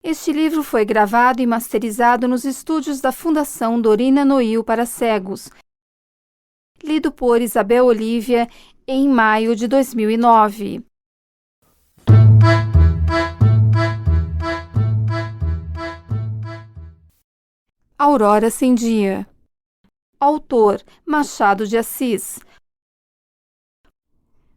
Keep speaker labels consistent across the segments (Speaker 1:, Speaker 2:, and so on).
Speaker 1: Este livro foi gravado e masterizado nos estúdios da Fundação Dorina Noil para Cegos, lido por Isabel Olívia em maio de 2009. Aurora Sem Dia. Autor: Machado de Assis.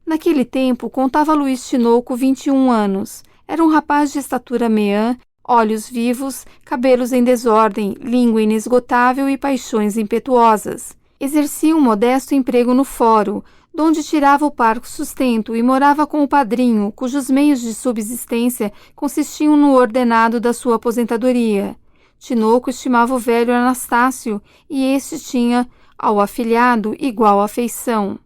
Speaker 1: Naquele tempo, contava Luiz Tinoco 21 anos. Era um rapaz de estatura meã, olhos vivos, cabelos em desordem, língua inesgotável e paixões impetuosas. Exercia um modesto emprego no fórum, donde tirava o parco sustento e morava com o padrinho, cujos meios de subsistência consistiam no ordenado da sua aposentadoria. Tinoco estimava o velho Anastácio e este tinha, ao afilhado, igual afeição.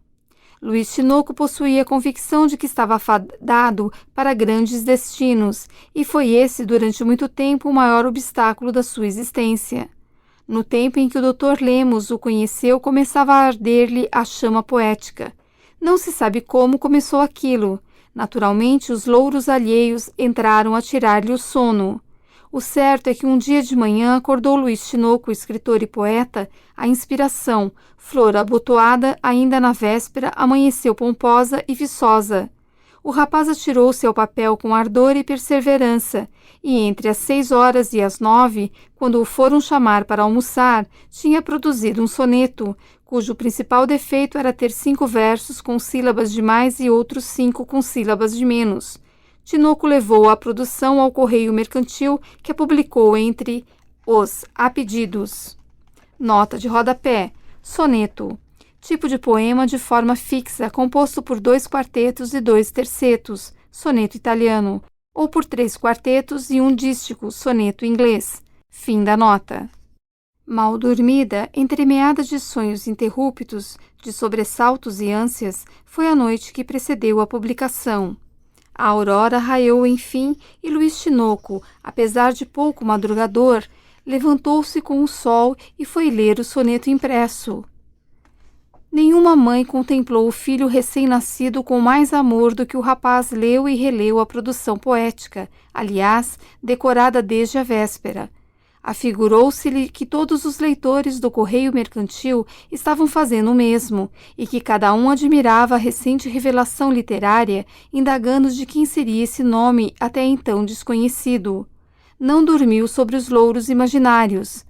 Speaker 1: Luiz Tinoco possuía a convicção de que estava fadado para grandes destinos, e foi esse, durante muito tempo, o maior obstáculo da sua existência. No tempo em que o Dr. Lemos o conheceu, começava a arder-lhe a chama poética. Não se sabe como começou aquilo. Naturalmente, os louros alheios entraram a tirar-lhe o sono. O certo é que um dia de manhã acordou Luiz Tinoco, escritor e poeta, a inspiração, flor abotoada, ainda na véspera, amanheceu pomposa e viçosa. O rapaz atirou-se ao papel com ardor e perseverança, e entre as 6 horas e as 9, quando o foram chamar para almoçar, tinha produzido um soneto, cujo principal defeito era ter 5 versos com sílabas de mais e outros 5 com sílabas de menos. Tinoco levou a produção ao Correio Mercantil, que a publicou entre os apedidos. Nota de rodapé. Soneto. Tipo de poema de forma fixa, composto por 2 quartetos e 2 tercetos, soneto italiano, ou por 3 quartetos e um dístico, soneto inglês. Fim da nota. Mal dormida, entremeada de sonhos interruptos, de sobressaltos e ânsias, foi a noite que precedeu a publicação. A aurora raiou enfim e Luiz Tinoco, apesar de pouco madrugador, levantou-se com o sol e foi ler o soneto impresso. Nenhuma mãe contemplou o filho recém-nascido com mais amor do que o rapaz leu e releu a produção poética, aliás, decorada desde a véspera. Afigurou-se-lhe que todos os leitores do Correio Mercantil estavam fazendo o mesmo, e que cada um admirava a recente revelação literária, indagando de quem seria esse nome até então desconhecido. Não dormiu sobre os louros imaginários.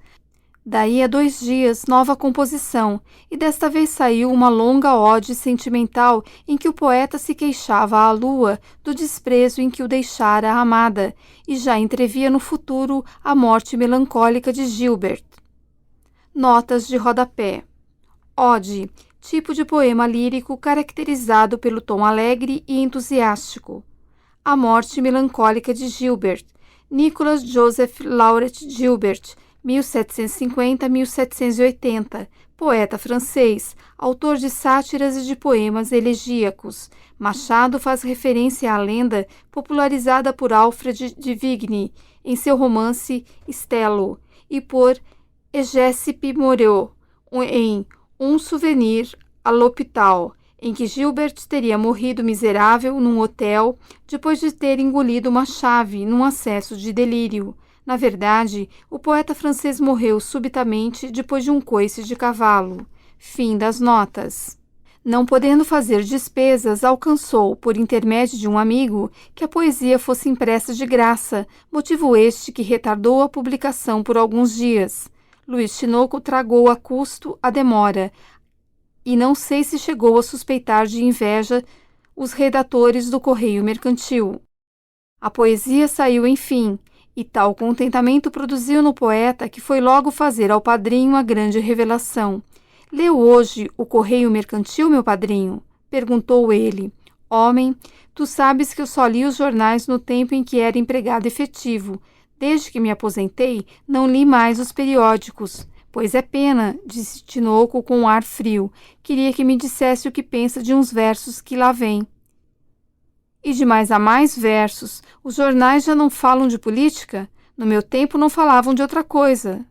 Speaker 1: Daí a 2 dias, nova composição, e desta vez saiu uma longa ode sentimental em que o poeta se queixava à lua do desprezo em que o deixara a amada, e já entrevia no futuro a morte melancólica de Gilbert. Notas de rodapé. Ode, tipo de poema lírico caracterizado pelo tom alegre e entusiástico. A morte melancólica de Gilbert. Nicholas Joseph Lauret Gilbert, 1750-1780, poeta francês, autor de sátiras e de poemas elegíacos. Machado faz referência à lenda popularizada por Alfred de Vigny em seu romance Stelo e por Egéspe Moreau em Um Souvenir à l'Hôpital, em que Gilbert teria morrido miserável num hotel depois de ter engolido uma chave num acesso de delírio. Na verdade, o poeta francês morreu subitamente depois de um coice de cavalo. Fim das notas. Não podendo fazer despesas, alcançou, por intermédio de um amigo, que a poesia fosse impressa de graça, motivo este que retardou a publicação por alguns dias. Luiz Tinoco tragou a custo a demora, e não sei se chegou a suspeitar de inveja os redatores do Correio Mercantil. A poesia saiu enfim, e tal contentamento produziu no poeta que foi logo fazer ao padrinho a grande revelação. «Leu hoje o Correio Mercantil, meu padrinho?» perguntou ele. «Homem, tu sabes que eu só li os jornais no tempo em que era empregado efetivo. Desde que me aposentei, não li mais os periódicos. Pois é pena», disse Tinoco com um ar frio. «Queria que me dissesse o que pensa de uns versos que lá vêm». «E de mais a mais versos. Os jornais já não falam de política? No meu tempo não falavam de outra coisa».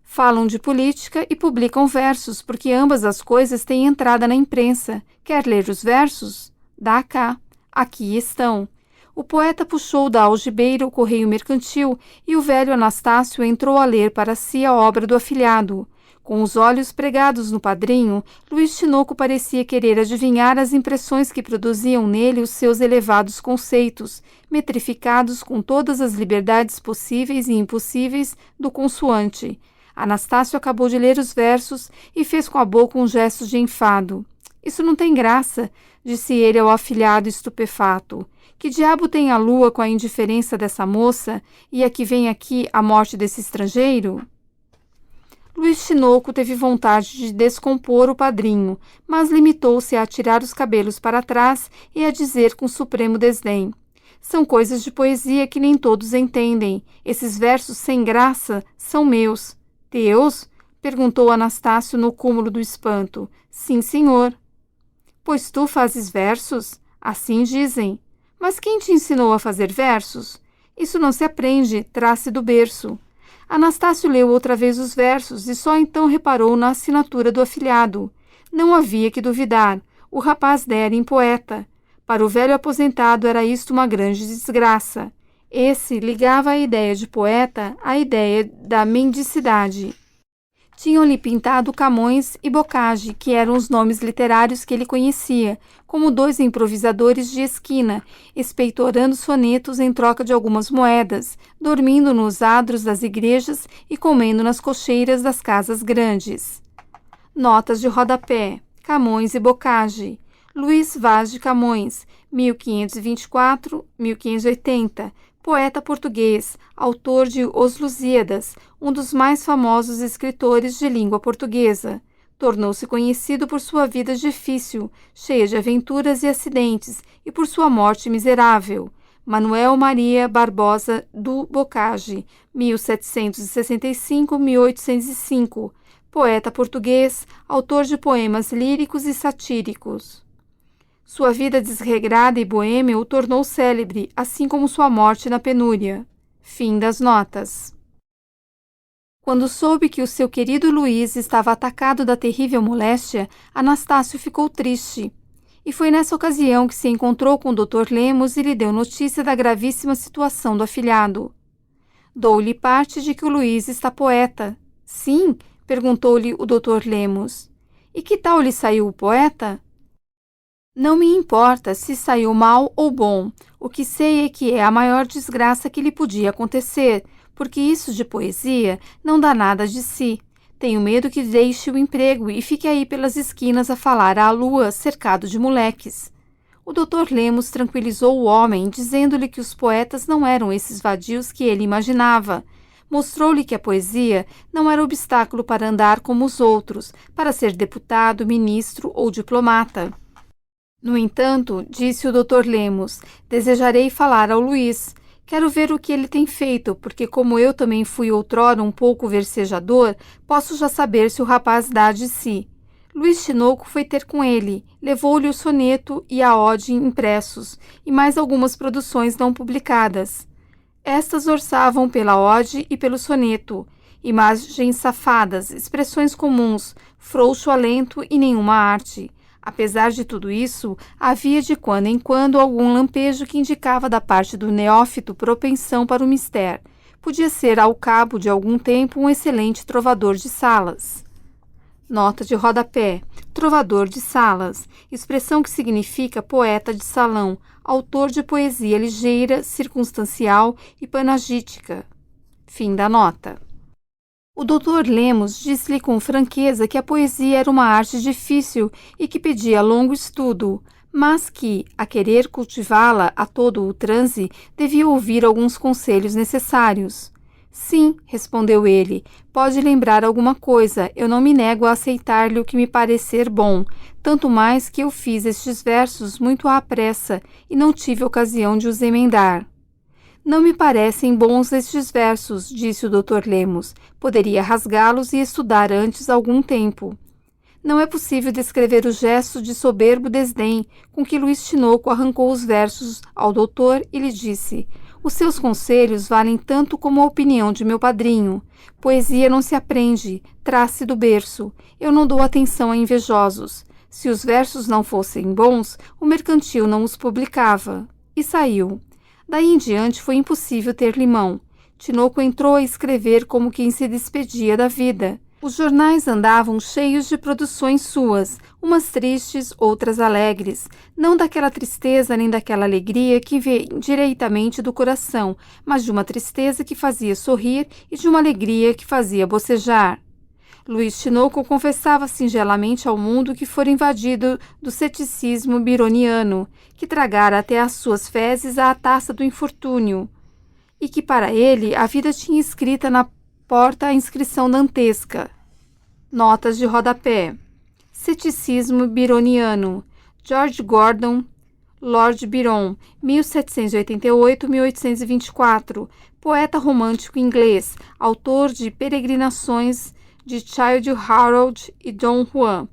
Speaker 1: «Falam de política e publicam versos, porque ambas as coisas têm entrada na imprensa. Quer ler os versos? Dá cá. Aqui estão. O poeta puxou da algibeira o correio mercantil e o velho Anastácio entrou a ler para si a obra do afilhado. Com os olhos pregados no padrinho, Luiz Tinoco parecia querer adivinhar as impressões que produziam nele os seus elevados conceitos, metrificados com todas as liberdades possíveis e impossíveis do consoante. Anastácio acabou de ler os versos e fez com a boca um gesto de enfado. Isso não tem graça, disse ele ao afilhado estupefato. Que diabo tem a lua com a indiferença dessa moça e a que vem aqui a morte desse estrangeiro? Luiz Tinoco teve vontade de descompor o padrinho, mas limitou-se a atirar os cabelos para trás e a dizer com supremo desdém: são coisas de poesia que nem todos entendem. Esses versos sem graça são meus. Teus? Perguntou Anastácio no cúmulo do espanto. Sim, senhor. Pois tu fazes versos? Assim dizem. Mas quem te ensinou a fazer versos? Isso não se aprende, traz-se do berço. Anastácio leu outra vez os versos e só então reparou na assinatura do afilhado. Não havia que duvidar. O rapaz dera em poeta. Para o velho aposentado era isto uma grande desgraça. Esse ligava a ideia de poeta à ideia da mendicidade. Tinham-lhe pintado Camões e Bocage, que eram os nomes literários que ele conhecia, como dois improvisadores de esquina, espeitorando sonetos em troca de algumas moedas, dormindo nos adros das igrejas e comendo nas cocheiras das casas grandes. Notas de rodapé: Camões e Bocage. Luís Vaz de Camões, 1524-1580, poeta português, autor de Os Lusíadas, um dos mais famosos escritores de língua portuguesa. Tornou-se conhecido por sua vida difícil, cheia de aventuras e acidentes, e por sua morte miserável. Manuel Maria Barbosa do Bocage, 1765-1805, poeta português, autor de poemas líricos e satíricos. Sua vida desregrada e boêmia o tornou célebre, assim como sua morte na penúria. Fim das notas. Quando soube que o seu querido Luís estava atacado da terrível moléstia, Anastácio ficou triste. E foi nessa ocasião que se encontrou com o Dr. Lemos e lhe deu notícia da gravíssima situação do afilhado. Dou-lhe parte de que o Luís está poeta. Sim? Perguntou-lhe o Dr. Lemos. E que tal lhe saiu o poeta? Não me importa se saiu mal ou bom. O que sei é que é a maior desgraça que lhe podia acontecer, porque isso de poesia não dá nada de si. Tenho medo que deixe o emprego e fique aí pelas esquinas a falar à lua, cercado de moleques. O Dr. Lemos tranquilizou o homem, dizendo-lhe que os poetas não eram esses vadios que ele imaginava. Mostrou-lhe que a poesia não era obstáculo para andar como os outros, para ser deputado, ministro ou diplomata. No entanto, disse o Dr. Lemos, desejarei falar ao Luís. Quero ver o que ele tem feito, porque como eu também fui outrora um pouco versejador, posso já saber se o rapaz dá de si. Luiz Tinoco foi ter com ele, levou-lhe o soneto e a ode impressos, e mais algumas produções não publicadas. Estas orçavam pela ode e pelo soneto, imagens safadas, expressões comuns, frouxo alento e nenhuma arte. Apesar de tudo isso, havia de quando em quando algum lampejo que indicava da parte do neófito propensão para o mistério. Podia ser, ao cabo de algum tempo, um excelente trovador de salas. Nota de rodapé: trovador de salas, expressão que significa poeta de salão, autor de poesia ligeira, circunstancial e panagítica. Fim da nota. O Dr. Lemos disse-lhe com franqueza que a poesia era uma arte difícil e que pedia longo estudo, mas que, a querer cultivá-la a todo o transe, devia ouvir alguns conselhos necessários. Sim, respondeu ele, pode lembrar alguma coisa, eu não me nego a aceitar-lhe o que me parecer bom, tanto mais que eu fiz estes versos muito à pressa e não tive ocasião de os emendar. Não me parecem bons estes versos, disse o Dr. Lemos. Poderia rasgá-los e estudar antes algum tempo. Não é possível descrever o gesto de soberbo desdém com que Luiz Tinoco arrancou os versos ao doutor e lhe disse: os seus conselhos valem tanto como a opinião de meu padrinho. Poesia não se aprende, traz-se do berço. Eu não dou atenção a invejosos. Se os versos não fossem bons, o mercantil não os publicava. E saiu. Daí em diante foi impossível ter limão. Tinoco entrou a escrever como quem se despedia da vida. Os jornais andavam cheios de produções suas, umas tristes, outras alegres, não daquela tristeza nem daquela alegria que vem diretamente do coração, mas de uma tristeza que fazia sorrir e de uma alegria que fazia bocejar. Luiz Tinoco confessava singelamente ao mundo que fora invadido do ceticismo byroniano, que tragara até as suas fezes a taça do infortúnio, e que para ele a vida tinha escrita na porta a inscrição dantesca. Notas de rodapé. Ceticismo byroniano. George Gordon, Lord Byron, 1788-1824, poeta romântico inglês, autor de Peregrinações de Childe Harold e Dom Juan.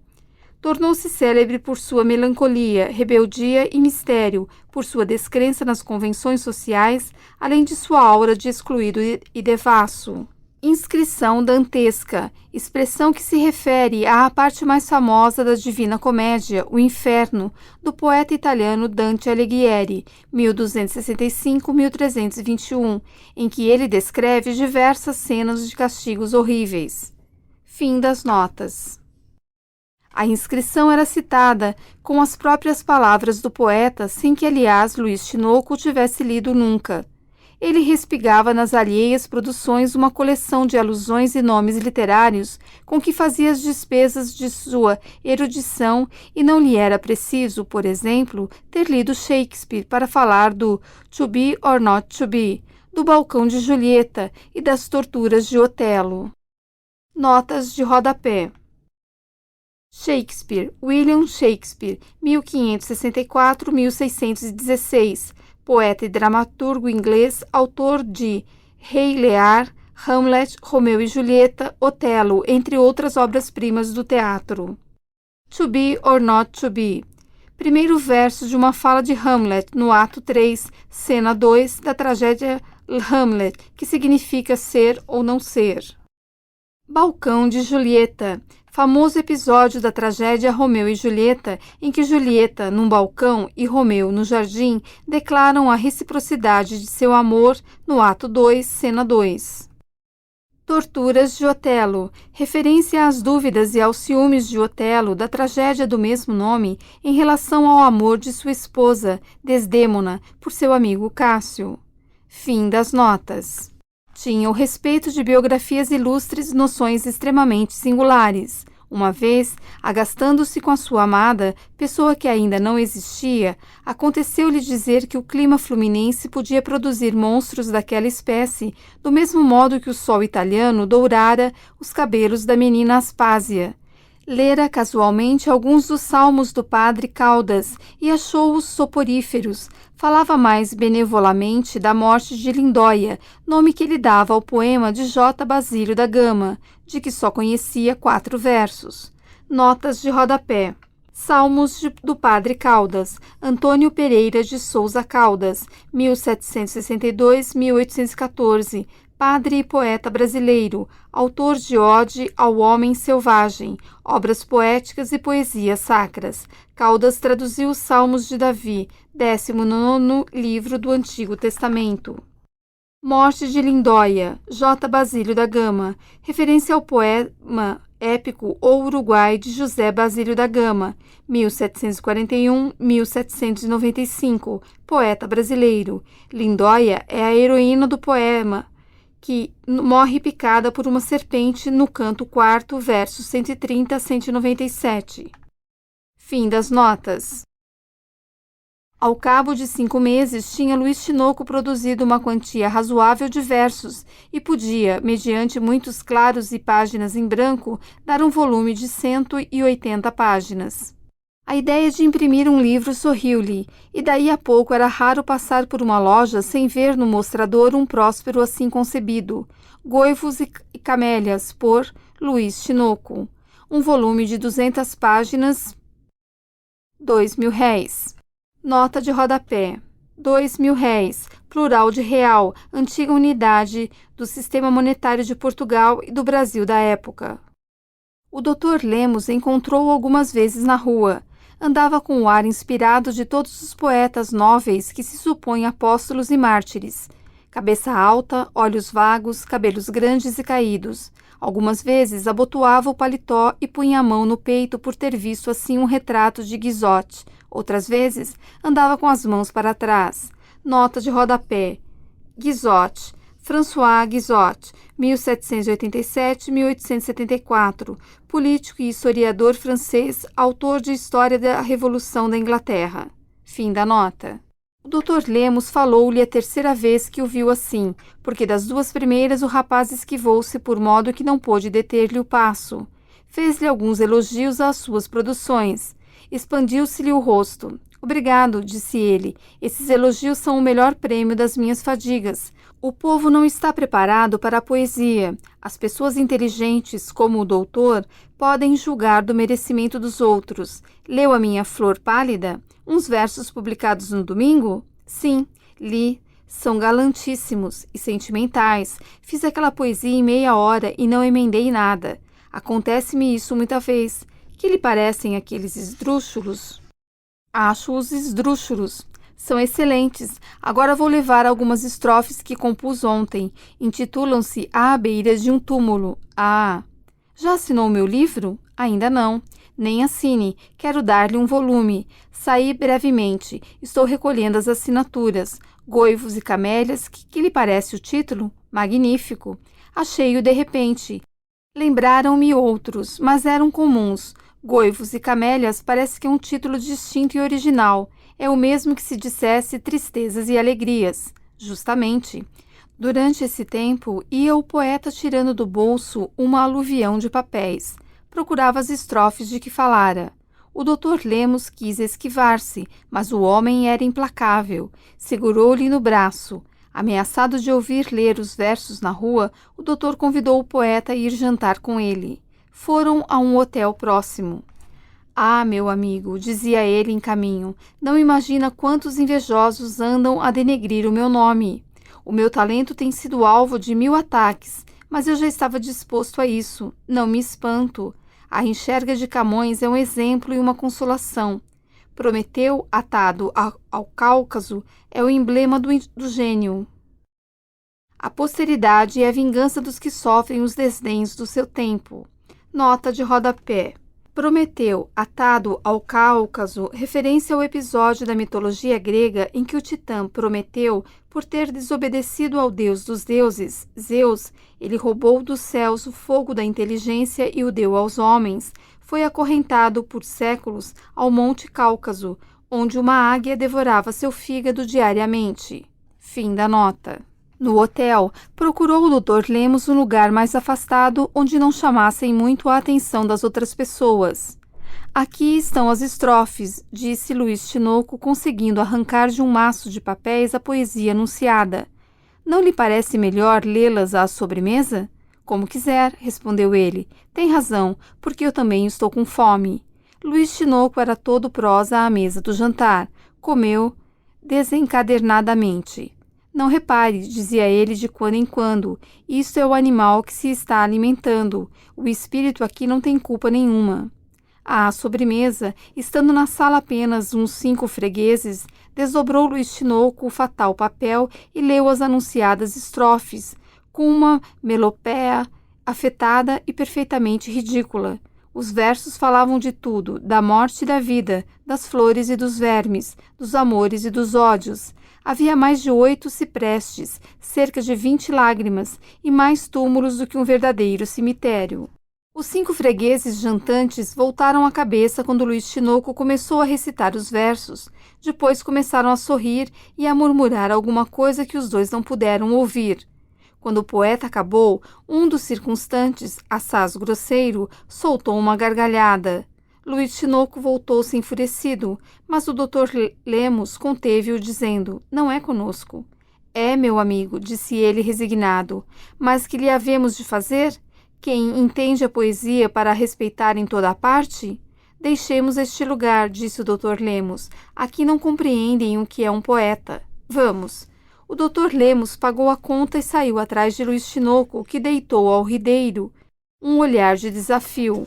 Speaker 1: Tornou-se célebre por sua melancolia, rebeldia e mistério, por sua descrença nas convenções sociais, além de sua aura de excluído e devasso. Inscrição dantesca, expressão que se refere à parte mais famosa da Divina Comédia, o Inferno, do poeta italiano Dante Alighieri, 1265-1321, em que ele descreve diversas cenas de castigos horríveis. Fim das notas. A inscrição era citada com as próprias palavras do poeta, sem que, aliás, Luiz Tinoco o tivesse lido nunca. Ele respigava nas alheias produções uma coleção de alusões e nomes literários com que fazia as despesas de sua erudição e não lhe era preciso, por exemplo, ter lido Shakespeare para falar do To Be or Not to Be, do balcão de Julieta e das torturas de Otelo. Notas de rodapé. Shakespeare, William Shakespeare, 1564-1616, poeta e dramaturgo inglês, autor de Rei Lear, Hamlet, Romeu e Julieta, Otelo, entre outras obras-primas do teatro. To Be or Not to Be. Primeiro verso de uma fala de Hamlet, no ato 3, cena 2, da tragédia Hamlet, que significa ser ou não ser. Balcão de Julieta. Famoso episódio da tragédia Romeu e Julieta, em que Julieta, num balcão, e Romeu, no jardim, declaram a reciprocidade de seu amor no ato 2, cena 2. Torturas de Otelo. Referência às dúvidas e aos ciúmes de Otelo da tragédia do mesmo nome em relação ao amor de sua esposa, Desdêmona, por seu amigo Cássio. Fim das notas. Tinha o respeito de biografias ilustres, noções extremamente singulares. Uma vez, agastando-se com a sua amada, pessoa que ainda não existia, aconteceu-lhe dizer que o clima fluminense podia produzir monstros daquela espécie, do mesmo modo que o sol italiano dourara os cabelos da menina Aspásia. Lera casualmente alguns dos salmos do padre Caldas e achou-os soporíferos. Falava mais benevolamente da morte de Lindóia, nome que ele dava ao poema de J. Basílio da Gama, de que só conhecia 4 versos. Notas de rodapé. Salmos do Padre Caldas, Antônio Pereira de Souza Caldas, 1762-1814, padre e poeta brasileiro, autor de Ode ao Homem Selvagem, obras poéticas e poesias sacras. Caldas traduziu os Salmos de Davi, 19º livro do Antigo Testamento. Morte de Lindóia, J. Basílio da Gama, referência ao poema épico O Uruguai de José Basílio da Gama, 1741-1795, poeta brasileiro. Lindóia é a heroína do poema, que morre picada por uma serpente no canto 4, versos 130 a 197. Fim das notas. Ao cabo de 5 meses, tinha Luiz Tinoco produzido uma quantia razoável de versos e podia, mediante muitos claros e páginas em branco, dar um volume de 180 páginas. A ideia de imprimir um livro sorriu-lhe, e daí a pouco era raro passar por uma loja sem ver no mostrador um próspero assim concebido, Goivos e Camélias, por Luiz Tinoco. Um volume de 200 páginas, R$2.000. Nota de rodapé. R$2.000, plural de real, antiga unidade do sistema monetário de Portugal e do Brasil da época. O Dr. Lemos encontrou-o algumas vezes na rua. Andava com o ar inspirado de todos os poetas nobres que se supõem apóstolos e mártires. Cabeça alta, olhos vagos, cabelos grandes e caídos. Algumas vezes abotoava o paletó e punha a mão no peito por ter visto assim um retrato de Guizot. Outras vezes andava com as mãos para trás. Nota de rodapé. Guizot, François Guizot, 1787-1874, político e historiador francês, autor de História da Revolução da Inglaterra. Fim da nota. O Dr. Lemos falou-lhe a terceira vez que o viu assim, porque das duas primeiras o rapaz esquivou-se por modo que não pôde deter-lhe o passo. Fez-lhe alguns elogios às suas produções. Expandiu-se-lhe o rosto. Obrigado, disse ele. Esses elogios são o melhor prêmio das minhas fadigas. O povo não está preparado para a poesia. As pessoas inteligentes, como o doutor, podem julgar do merecimento dos outros. Leu a minha Flor Pálida? Uns versos publicados no domingo? Sim, li. São galantíssimos e sentimentais. Fiz aquela poesia em meia hora e não emendei nada. Acontece-me isso muita vez. Que lhe parecem aqueles esdrúxulos? Acho-os esdrúxulos. São excelentes. Agora vou levar algumas estrofes que compus ontem. Intitulam-se À Beira de um Túmulo. Ah! Já assinou o meu livro? Ainda não. Nem assine. Quero dar-lhe um volume. Saí brevemente. Estou recolhendo as assinaturas. Goivos e Camélias. Que lhe parece o título? Magnífico. Achei-o de repente. Lembraram-me outros, mas eram comuns. Goivos e Camélias parece que é um título distinto e original. É o mesmo que se dissesse Tristezas e Alegrias. Justamente. Durante esse tempo, ia o poeta tirando do bolso uma aluvião de papéis. Procurava as estrofes de que falara. O Dr. Lemos quis esquivar-se, mas o homem era implacável. Segurou-lhe no braço. Ameaçado de ouvir ler os versos na rua, o doutor convidou o poeta a ir jantar com ele. Foram a um hotel próximo. Ah, meu amigo, dizia ele em caminho, não imagina quantos invejosos andam a denegrir o meu nome. O meu talento tem sido alvo de 1000 ataques, mas eu já estava disposto a isso. Não me espanto. A enxerga de Camões é um exemplo e uma consolação. Prometeu, atado ao Cáucaso, é o emblema do gênio. A posteridade é a vingança dos que sofrem os desdéns do seu tempo. Nota de rodapé. Prometeu, atado ao Cáucaso, referência ao episódio da mitologia grega em que o titã Prometeu, por ter desobedecido ao deus dos deuses, Zeus, ele roubou dos céus o fogo da inteligência e o deu aos homens. Foi acorrentado por séculos ao Monte Cáucaso, onde uma águia devorava seu fígado diariamente. Fim da nota. No hotel, procurou o Dr. Lemos um lugar mais afastado onde não chamassem muito a atenção das outras pessoas. Aqui estão as estrofes, disse Luiz Tinoco, conseguindo arrancar de um maço de papéis a poesia anunciada. Não lhe parece melhor lê-las à sobremesa? Como quiser, respondeu ele. Tem razão, porque eu também estou com fome. Luiz Tinoco era todo prosa à mesa do jantar. Comeu desencadernadamente. Não repare, dizia ele de quando em quando, isto é o animal que se está alimentando. O espírito aqui não tem culpa nenhuma. À sobremesa, estando na sala apenas uns 5 fregueses, desdobrou Luiz Tinoco o fatal papel e leu as anunciadas estrofes, com uma melopéia afetada e perfeitamente ridícula. Os versos falavam de tudo, da morte e da vida, das flores e dos vermes, dos amores e dos ódios. Havia mais de 8 ciprestes, cerca de 20 lágrimas e mais túmulos do que um verdadeiro cemitério. Os 5 fregueses jantantes voltaram a cabeça quando Luiz Tinoco começou a recitar os versos. Depois começaram a sorrir e a murmurar alguma coisa que os dois não puderam ouvir. Quando o poeta acabou, um dos circunstantes, assaz grosseiro, soltou uma gargalhada. Luiz Tinoco voltou-se enfurecido, mas o Dr. Lemos conteve-o, dizendo, não é conosco. É, meu amigo, disse ele resignado, mas que lhe havemos de fazer? Quem entende a poesia para a respeitar em toda a parte? Deixemos este lugar, disse o Dr. Lemos. Aqui não compreendem o que é um poeta. Vamos. O Dr. Lemos pagou a conta e saiu atrás de Luiz Tinoco, que deitou ao rideiro um olhar de desafio.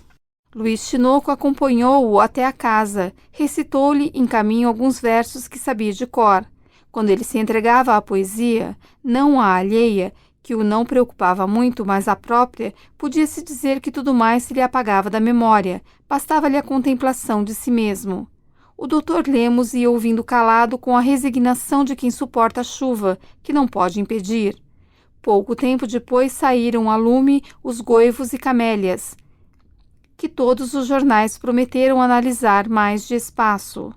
Speaker 1: Luiz Tinoco acompanhou-o até a casa, recitou-lhe em caminho alguns versos que sabia de cor. Quando ele se entregava à poesia, não à alheia, que o não preocupava muito, mas a própria, podia-se dizer que tudo mais se lhe apagava da memória, bastava-lhe a contemplação de si mesmo. O Dr. Lemos ia ouvindo calado com a resignação de quem suporta a chuva, que não pode impedir. Pouco tempo depois saíram a lume os goivos e camélias, que todos os jornais prometeram analisar mais de espaço.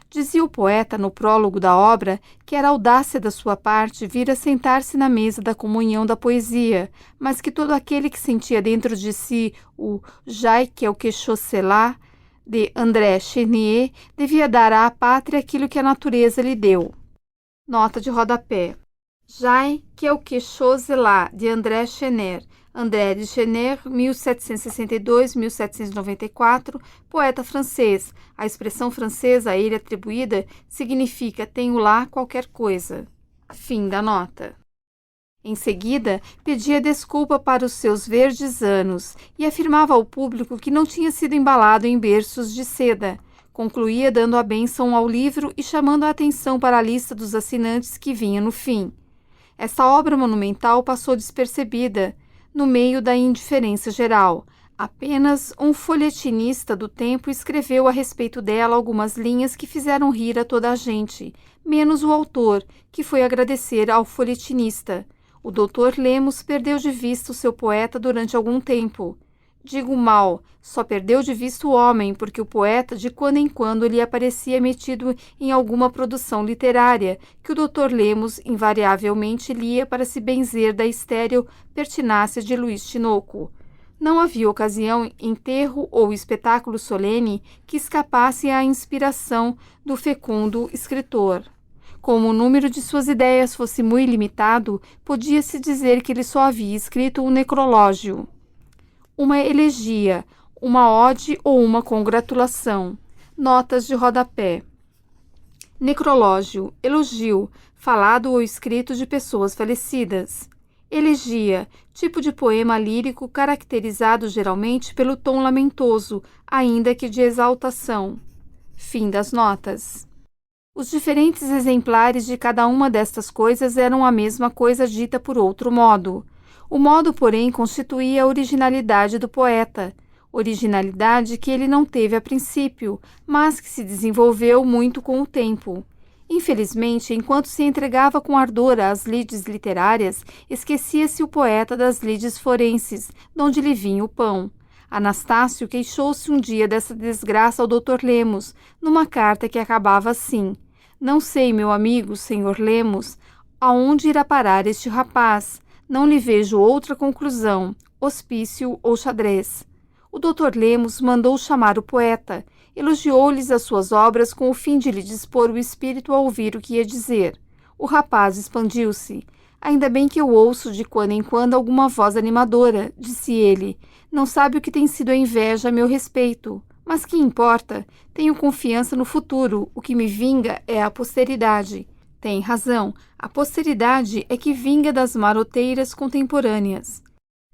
Speaker 1: Dizia o poeta no prólogo da obra que era audácia da sua parte vir a sentar-se na mesa da comunhão da poesia, mas que todo aquele que sentia dentro de si o Jai quelque chose là de André Chenier devia dar à pátria aquilo que a natureza lhe deu. Nota de rodapé. Jai quelque chose là de André Chenier. André de Chenier, 1762-1794, poeta francês. A expressão francesa a ele atribuída significa tenho lá qualquer coisa. Fim da nota. Em seguida, pedia desculpa para os seus verdes anos e afirmava ao público que não tinha sido embalado em berços de seda. Concluía dando a bênção ao livro e chamando a atenção para a lista dos assinantes que vinha no fim. Esta obra monumental passou despercebida no meio da indiferença geral. Apenas um folhetinista do tempo escreveu a respeito dela algumas linhas que fizeram rir a toda a gente, menos o autor, que foi agradecer ao folhetinista. O Dr. Lemos perdeu de vista o seu poeta durante algum tempo. Digo mal, só perdeu de vista o homem, porque o poeta de quando em quando lhe aparecia metido em alguma produção literária, que o Dr. Lemos invariavelmente lia para se benzer da estéril pertinácia de Luiz Tinoco. Não havia ocasião, enterro ou espetáculo solene que escapasse à inspiração do fecundo escritor. Como o número de suas ideias fosse muito limitado, podia-se dizer que ele só havia escrito um necrológio, uma elegia, uma ode ou uma congratulação. Notas de rodapé. Necrológio, elogio, falado ou escrito de pessoas falecidas. Elegia, tipo de poema lírico caracterizado geralmente pelo tom lamentoso, ainda que de exaltação. Fim das notas. Os diferentes exemplares de cada uma destas coisas eram a mesma coisa dita por outro modo. O modo, porém, constituía a originalidade do poeta, originalidade que ele não teve a princípio, mas que se desenvolveu muito com o tempo. Infelizmente, enquanto se entregava com ardor às lides literárias, esquecia-se o poeta das lides forenses, donde lhe vinha o pão. Anastácio queixou-se um dia dessa desgraça ao Dr. Lemos, numa carta que acabava assim: Não sei, meu amigo, senhor Lemos, aonde irá parar este rapaz. Não lhe vejo outra conclusão, hospício ou xadrez. O Dr. Lemos mandou chamar o poeta, elogiou-lhes as suas obras com o fim de lhe dispor o espírito a ouvir o que ia dizer. O rapaz expandiu-se. Ainda bem que eu ouço de quando em quando alguma voz animadora, disse ele. Não sabe o que tem sido a inveja a meu respeito. Mas que importa? Tenho confiança no futuro. O que me vinga é a posteridade. Tem razão. A posteridade é que vinga das maroteiras contemporâneas.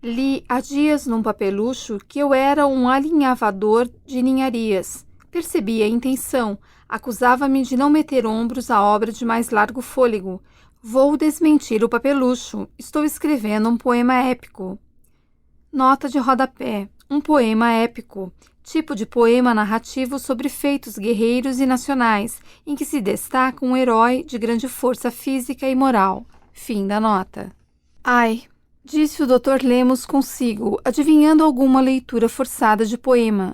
Speaker 1: Li há dias num papelucho que eu era um alinhavador de ninharias. Percebi a intenção. Acusava-me de não meter ombros à obra de mais largo fôlego. Vou desmentir o papelucho. Estou escrevendo um poema épico. Nota de rodapé. Um poema épico. Tipo de poema narrativo sobre feitos guerreiros e nacionais, em que se destaca um herói de grande força física e moral. Fim da nota. Ai, disse o Dr. Lemos consigo, adivinhando alguma leitura forçada de poema.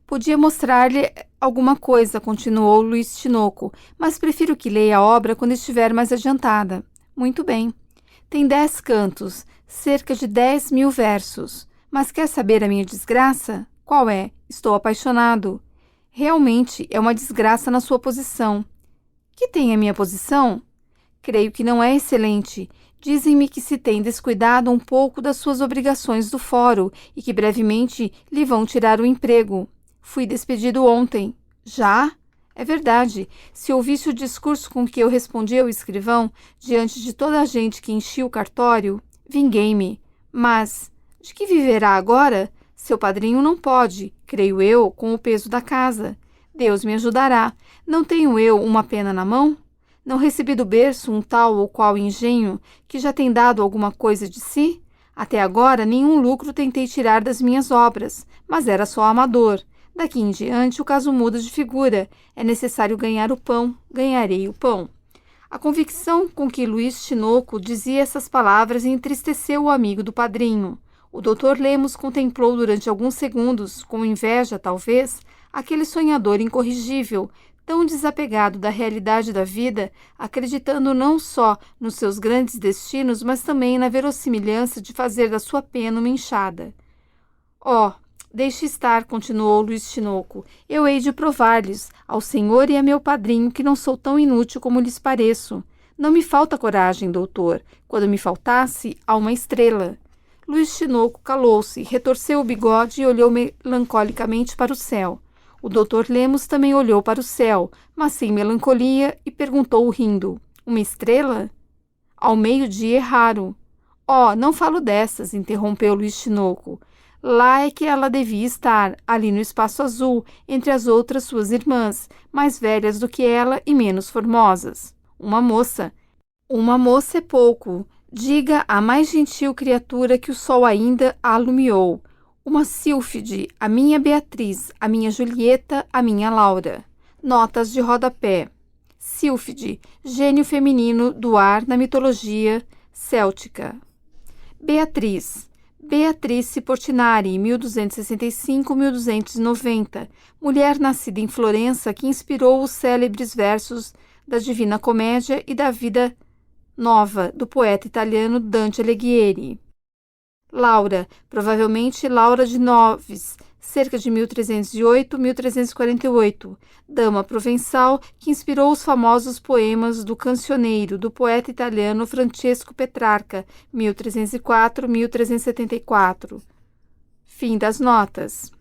Speaker 1: Podia mostrar-lhe alguma coisa, continuou Luiz Tinoco, mas prefiro que leia a obra quando estiver mais adiantada. Muito bem. Tem 10 cantos, cerca de 10.000 versos. Mas quer saber a minha desgraça? Qual é? Estou apaixonado. Realmente é uma desgraça na sua posição. Que tem a minha posição? Creio que não é excelente. Dizem-me que se tem descuidado um pouco das suas obrigações do fórum e que brevemente lhe vão tirar o emprego. Fui despedido ontem. Já? É verdade. Se ouvisse o discurso com que eu respondi ao escrivão, diante de toda a gente que enchia o cartório, vinguei-me. Mas, de que viverá agora? Seu padrinho não pode. creio eu, com o peso da casa. Deus me ajudará. Não tenho eu uma pena na mão? Não recebi do berço um tal ou qual engenho que já tem dado alguma coisa de si? Até agora nenhum lucro tentei tirar das minhas obras, mas era só amador. Daqui em diante o caso muda de figura. É necessário ganhar o pão, ganharei o pão. A convicção com que Luiz Tinoco dizia essas palavras entristeceu o amigo do padrinho. O Dr. Lemos contemplou durante alguns segundos, com inveja talvez, aquele sonhador incorrigível, tão desapegado da realidade da vida, acreditando não só nos seus grandes destinos, mas também na verossimilhança de fazer da sua pena uma enxada. Oh, deixe estar, continuou Luiz Tinoco, eu hei de provar-lhes, ao senhor e a meu padrinho, que não sou tão inútil como lhes pareço. Não me falta coragem, doutor. Quando me faltasse, há uma estrela. Luiz Tinoco calou-se, retorceu o bigode e olhou melancolicamente para o céu. O Dr. Lemos também olhou para o céu, mas sem melancolia, e perguntou rindo: uma estrela? Ao meio-dia é raro. Oh, não falo dessas, interrompeu Luiz Tinoco. Lá é que ela devia estar, ali no espaço azul, entre as outras suas irmãs, mais velhas do que ela e menos formosas. Uma moça. Uma moça é pouco. Diga a mais gentil criatura que o sol ainda a alumiou. Uma sílfide, a minha Beatriz, a minha Julieta, a minha Laura. Notas de rodapé. Sílfide, gênio feminino do ar na mitologia céltica. Beatriz. Beatrice Portinari, 1265-1290, mulher nascida em Florença que inspirou os célebres versos da Divina Comédia e da Vida Nova, do poeta italiano Dante Alighieri. Laura, provavelmente Laura de Noves, cerca de 1308-1348, dama provençal que inspirou os famosos poemas do Cancioneiro, do poeta italiano Francesco Petrarca, 1304-1374. Fim das notas.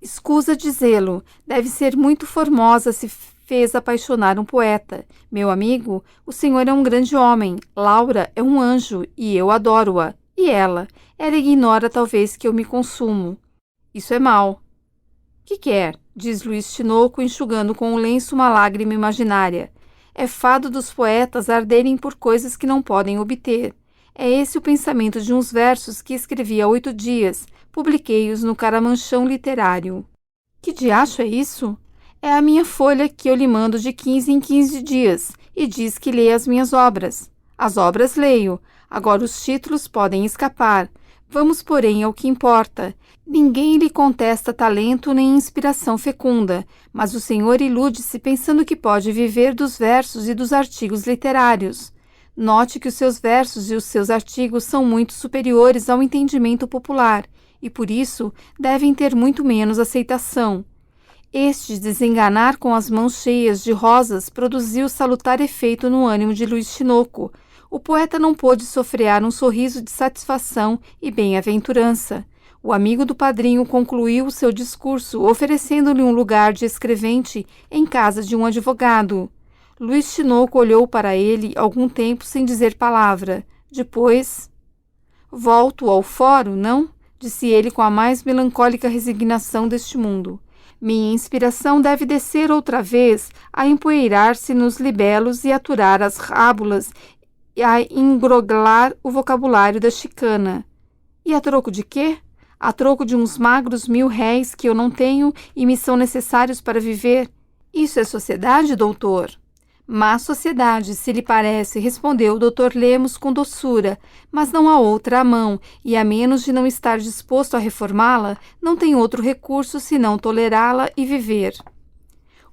Speaker 1: Escusa dizê-lo, deve ser muito formosa se fez apaixonar um poeta. Meu amigo, o senhor é um grande homem, Laura é um anjo e eu adoro-a. E ela ignora talvez que eu me consumo. Isso é mal. Que quer? Diz Luiz Tinoco, enxugando com o lenço uma lágrima imaginária. É fado dos poetas arderem por coisas que não podem obter. É esse o pensamento de uns versos que escrevi há 8 dias. Publiquei-os no Caramanchão Literário. Que diacho é isso? É a minha folha que eu lhe mando de 15 em 15 dias e diz que lê as minhas obras. As obras leio. Agora os títulos podem escapar. Vamos, porém, ao que importa. Ninguém lhe contesta talento nem inspiração fecunda, mas o senhor ilude-se pensando que pode viver dos versos e dos artigos literários. Note que os seus versos e os seus artigos são muito superiores ao entendimento popular e, por isso, devem ter muito menos aceitação. Este desenganar com as mãos cheias de rosas produziu salutar efeito no ânimo de Luiz Tinoco. O poeta não pôde sofrear um sorriso de satisfação e bem-aventurança. O amigo do padrinho concluiu o seu discurso, oferecendo-lhe um lugar de escrevente em casa de um advogado. Luiz Tinoco olhou para ele algum tempo sem dizer palavra. Depois: volto ao fórum, não? Disse ele com a mais melancólica resignação deste mundo. Minha inspiração deve descer outra vez a empoeirar-se nos libelos e aturar as rábulas e a engroglar o vocabulário da chicana. E a troco de quê? A troco de uns magros 1000 réis que eu não tenho e me são necessários para viver? Isso é sociedade, doutor? Má sociedade, se lhe parece, respondeu o Dr. Lemos com doçura, mas não há outra à mão, e a menos de não estar disposto a reformá-la, não tem outro recurso senão tolerá-la e viver.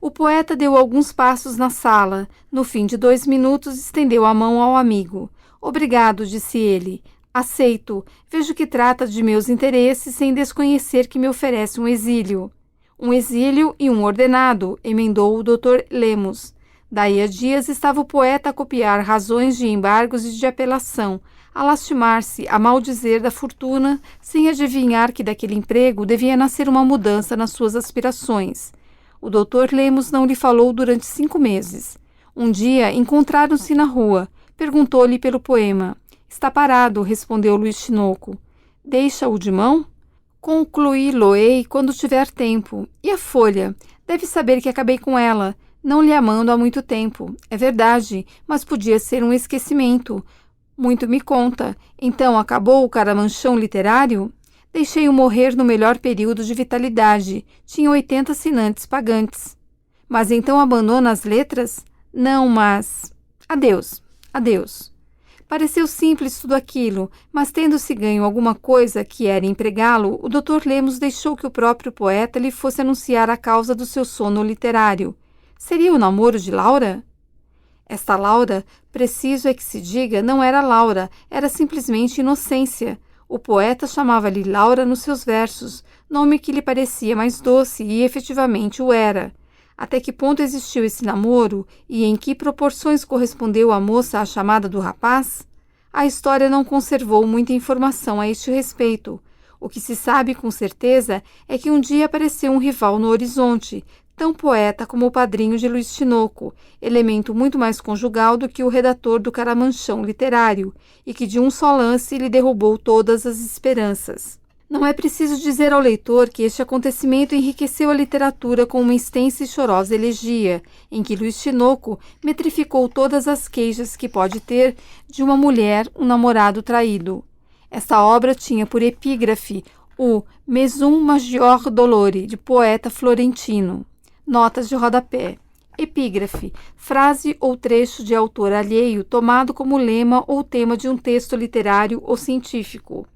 Speaker 1: O poeta deu alguns passos na sala. No fim de 2 minutos, estendeu a mão ao amigo. Obrigado, disse ele. Aceito. Vejo que trata de meus interesses sem desconhecer que me oferece um exílio. Um exílio e um ordenado, emendou o Dr. Lemos. Daí a dias estava o poeta a copiar razões de embargos e de apelação, a lastimar-se, a maldizer da fortuna, sem adivinhar que daquele emprego devia nascer uma mudança nas suas aspirações. O Dr. Lemos não lhe falou durante 5 meses. Um dia encontraram-se na rua. Perguntou-lhe pelo poema. Está parado, respondeu Luiz Tinoco. Deixa-o de mão? Concluí-lo-ei quando tiver tempo. E a folha? Deve saber que acabei com ela. Não lhe amando há muito tempo. É verdade, mas podia ser um esquecimento. Muito me conta. Então acabou o caramanchão literário? Deixei-o morrer no melhor período de vitalidade. Tinha 80 assinantes pagantes. Mas então abandona as letras? Não, mas... Adeus, adeus. Pareceu simples tudo aquilo, mas tendo-se ganho alguma coisa que era empregá-lo, o Dr. Lemos deixou que o próprio poeta lhe fosse anunciar a causa do seu sono literário. Seria o namoro de Laura? Esta Laura, preciso é que se diga, não era Laura, era simplesmente Inocência. O poeta chamava-lhe Laura nos seus versos, nome que lhe parecia mais doce e efetivamente o era. Até que ponto existiu esse namoro e em que proporções correspondeu a moça à chamada do rapaz? A história não conservou muita informação a este respeito. O que se sabe com certeza é que um dia apareceu um rival no horizonte, tão poeta como o padrinho de Luís Tinoco, elemento muito mais conjugal do que o redator do caramanchão literário, e que de um só lance lhe derrubou todas as esperanças. Não é preciso dizer ao leitor que este acontecimento enriqueceu a literatura com uma extensa e chorosa elegia, em que Luís Tinoco metrificou todas as queixas que pode ter de uma mulher, um namorado traído. Esta obra tinha por epígrafe o Mesum Maggior Dolore, de poeta florentino. Notas de rodapé. Epígrafe, frase ou trecho de autor alheio tomado como lema ou tema de um texto literário ou científico.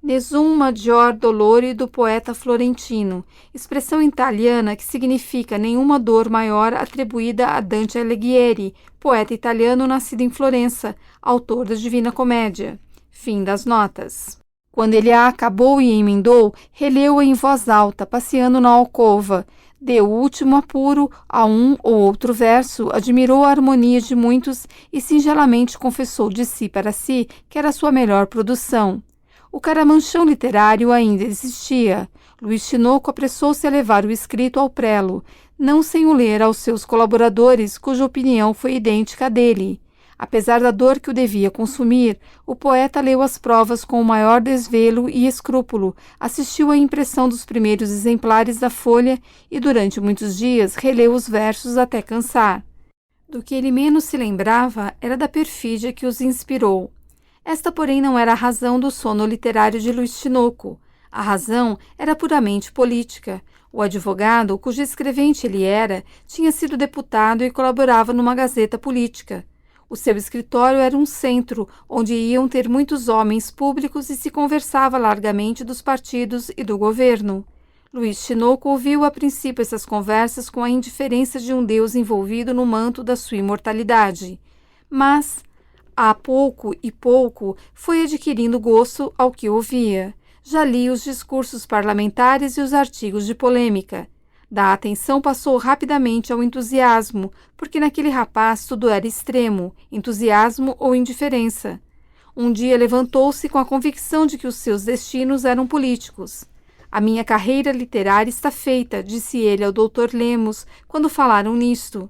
Speaker 1: Nessun maggior dolore, do poeta florentino, expressão italiana que significa nenhuma dor maior atribuída a Dante Alighieri, poeta italiano nascido em Florença, autor da Divina Comédia. Fim das notas. Quando ele a acabou e emendou, releu-a em voz alta, passeando na alcova. Deu o último apuro a um ou outro verso, admirou a harmonia de muitos e singelamente confessou de si para si que era sua melhor produção. O caramanchão literário ainda existia. Luís Tinoco apressou-se a levar o escrito ao prelo, não sem o ler aos seus colaboradores, cuja opinião foi idêntica à dele. Apesar da dor que o devia consumir, o poeta leu as provas com o maior desvelo e escrúpulo, assistiu à impressão dos primeiros exemplares da folha e, durante muitos dias, releu os versos até cansar. Do que ele menos se lembrava era da perfídia que os inspirou. Esta, porém, não era a razão do sono literário de Luís Tinoco. A razão era puramente política. O advogado, cujo escrevente ele era, tinha sido deputado e colaborava numa gazeta política. O seu escritório era um centro, onde iam ter muitos homens públicos e se conversava largamente dos partidos e do governo. Luís Tinoco ouviu a princípio essas conversas com a indiferença de um Deus envolvido no manto da sua imortalidade. Mas, a pouco e pouco, foi adquirindo gosto ao que ouvia. Já li os discursos parlamentares e os artigos de polêmica. Da atenção passou rapidamente ao entusiasmo, porque naquele rapaz tudo era extremo, entusiasmo ou indiferença. Um dia levantou-se com a convicção de que os seus destinos eram políticos. A minha carreira literária está feita, disse ele ao Dr. Lemos, quando falaram nisto.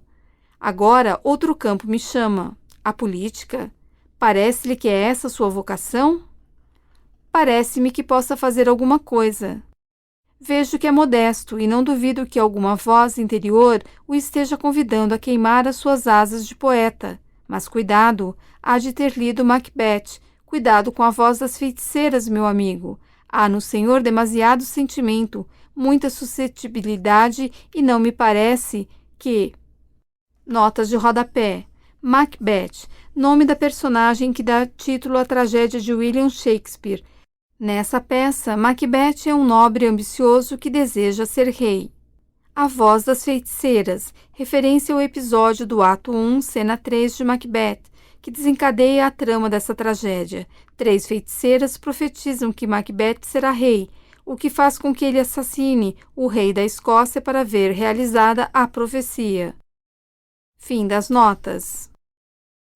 Speaker 1: Agora outro campo me chama. A política? Parece-lhe que é essa sua vocação? Parece-me que possa fazer alguma coisa. Vejo que é modesto e não duvido que alguma voz interior o esteja convidando a queimar as suas asas de poeta. Mas cuidado, há de ter lido Macbeth. Cuidado com a voz das feiticeiras, meu amigo. Há no Senhor demasiado sentimento, muita suscetibilidade e não me parece que... Notas de rodapé. Macbeth, nome da personagem que dá título à tragédia de William Shakespeare. Nessa peça, Macbeth é um nobre ambicioso que deseja ser rei. A voz das feiticeiras, referência ao episódio do ato 1, cena 3 de Macbeth, que desencadeia a trama dessa tragédia. 3 feiticeiras profetizam que Macbeth será rei, o que faz com que ele assassine o rei da Escócia para ver realizada a profecia. Fim das notas.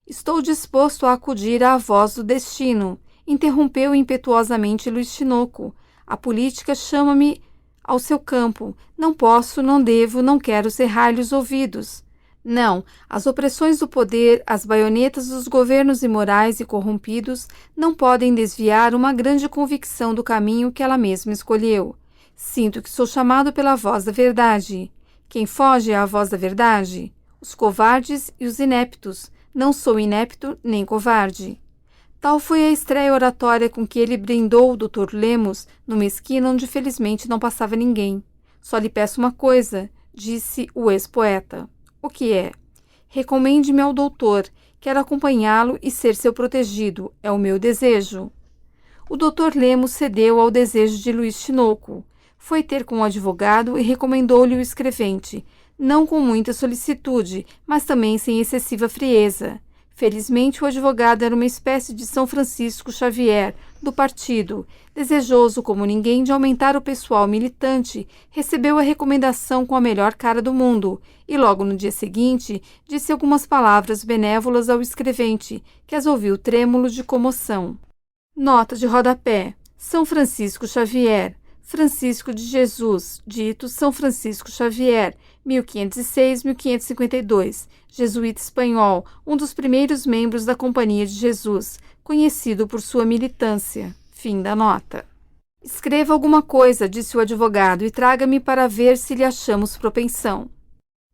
Speaker 1: Estou disposto a acudir à voz do destino, interrompeu impetuosamente Luís Tinoco. A política chama-me ao seu campo. Não posso, não devo, não quero cerrar-lhe os ouvidos. Não, as opressões do poder, as baionetas dos governos imorais e corrompidos não podem desviar uma grande convicção do caminho que ela mesma escolheu. Sinto que sou chamado pela voz da verdade. Quem foge à voz da verdade? Os covardes e os ineptos. Não sou inepto nem covarde. Tal foi a estreia oratória com que ele brindou o Dr. Lemos numa esquina onde felizmente não passava ninguém. Só lhe peço uma coisa, disse o ex-poeta. O que é? Recomende-me ao doutor. Quero acompanhá-lo e ser seu protegido. É o meu desejo. O Dr. Lemos cedeu ao desejo de Luiz Tinoco. Foi ter com o advogado e recomendou-lhe o escrevente, não com muita solicitude, mas também sem excessiva frieza. Felizmente, o advogado era uma espécie de São Francisco Xavier, do partido. Desejoso como ninguém de aumentar o pessoal militante, recebeu a recomendação com a melhor cara do mundo e logo no dia seguinte disse algumas palavras benévolas ao escrevente, que as ouviu trêmulo de comoção. Nota de rodapé. São Francisco Xavier. Francisco de Jesus, dito São Francisco Xavier, 1506-1552, jesuíta espanhol, um dos primeiros membros da Companhia de Jesus, conhecido por sua militância. Fim da nota. Escreva alguma coisa, disse o advogado, e traga-me para ver se lhe achamos propensão.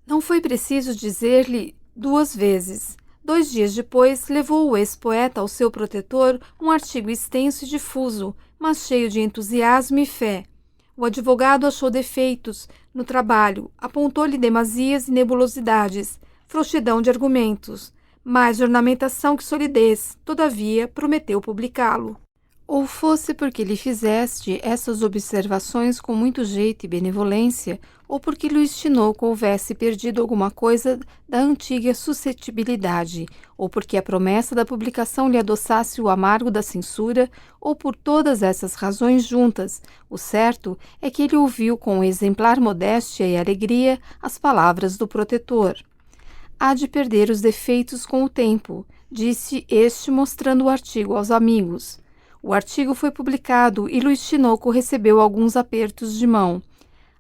Speaker 1: Não foi preciso dizer-lhe 2 vezes. 2 dias depois, levou o ex-poeta ao seu protetor um artigo extenso e difuso, mas cheio de entusiasmo e fé. O advogado achou defeitos no trabalho, apontou-lhe demasias e nebulosidades, frouxidão de argumentos, mais ornamentação que solidez, todavia prometeu publicá-lo. Ou fosse porque lhe fizeste essas observações com muito jeito e benevolência, ou porque Luiz Tinoco houvesse perdido alguma coisa da antiga suscetibilidade, ou porque a promessa da publicação lhe adoçasse o amargo da censura, ou por todas essas razões juntas, o certo é que ele ouviu com exemplar modéstia e alegria as palavras do protetor. Há de perder os defeitos com o tempo, disse este mostrando o artigo aos amigos. O artigo foi publicado e Luiz Tinoco recebeu alguns apertos de mão.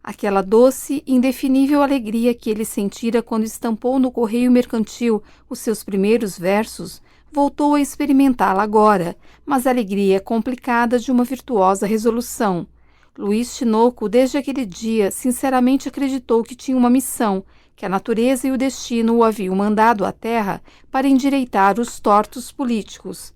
Speaker 1: Aquela doce e indefinível alegria que ele sentira quando estampou no correio mercantil os seus primeiros versos, voltou a experimentá-la agora, mas a alegria complicada de uma virtuosa resolução. Luiz Tinoco, desde aquele dia, sinceramente acreditou que tinha uma missão, que a natureza e o destino o haviam mandado à terra para endireitar os tortos políticos.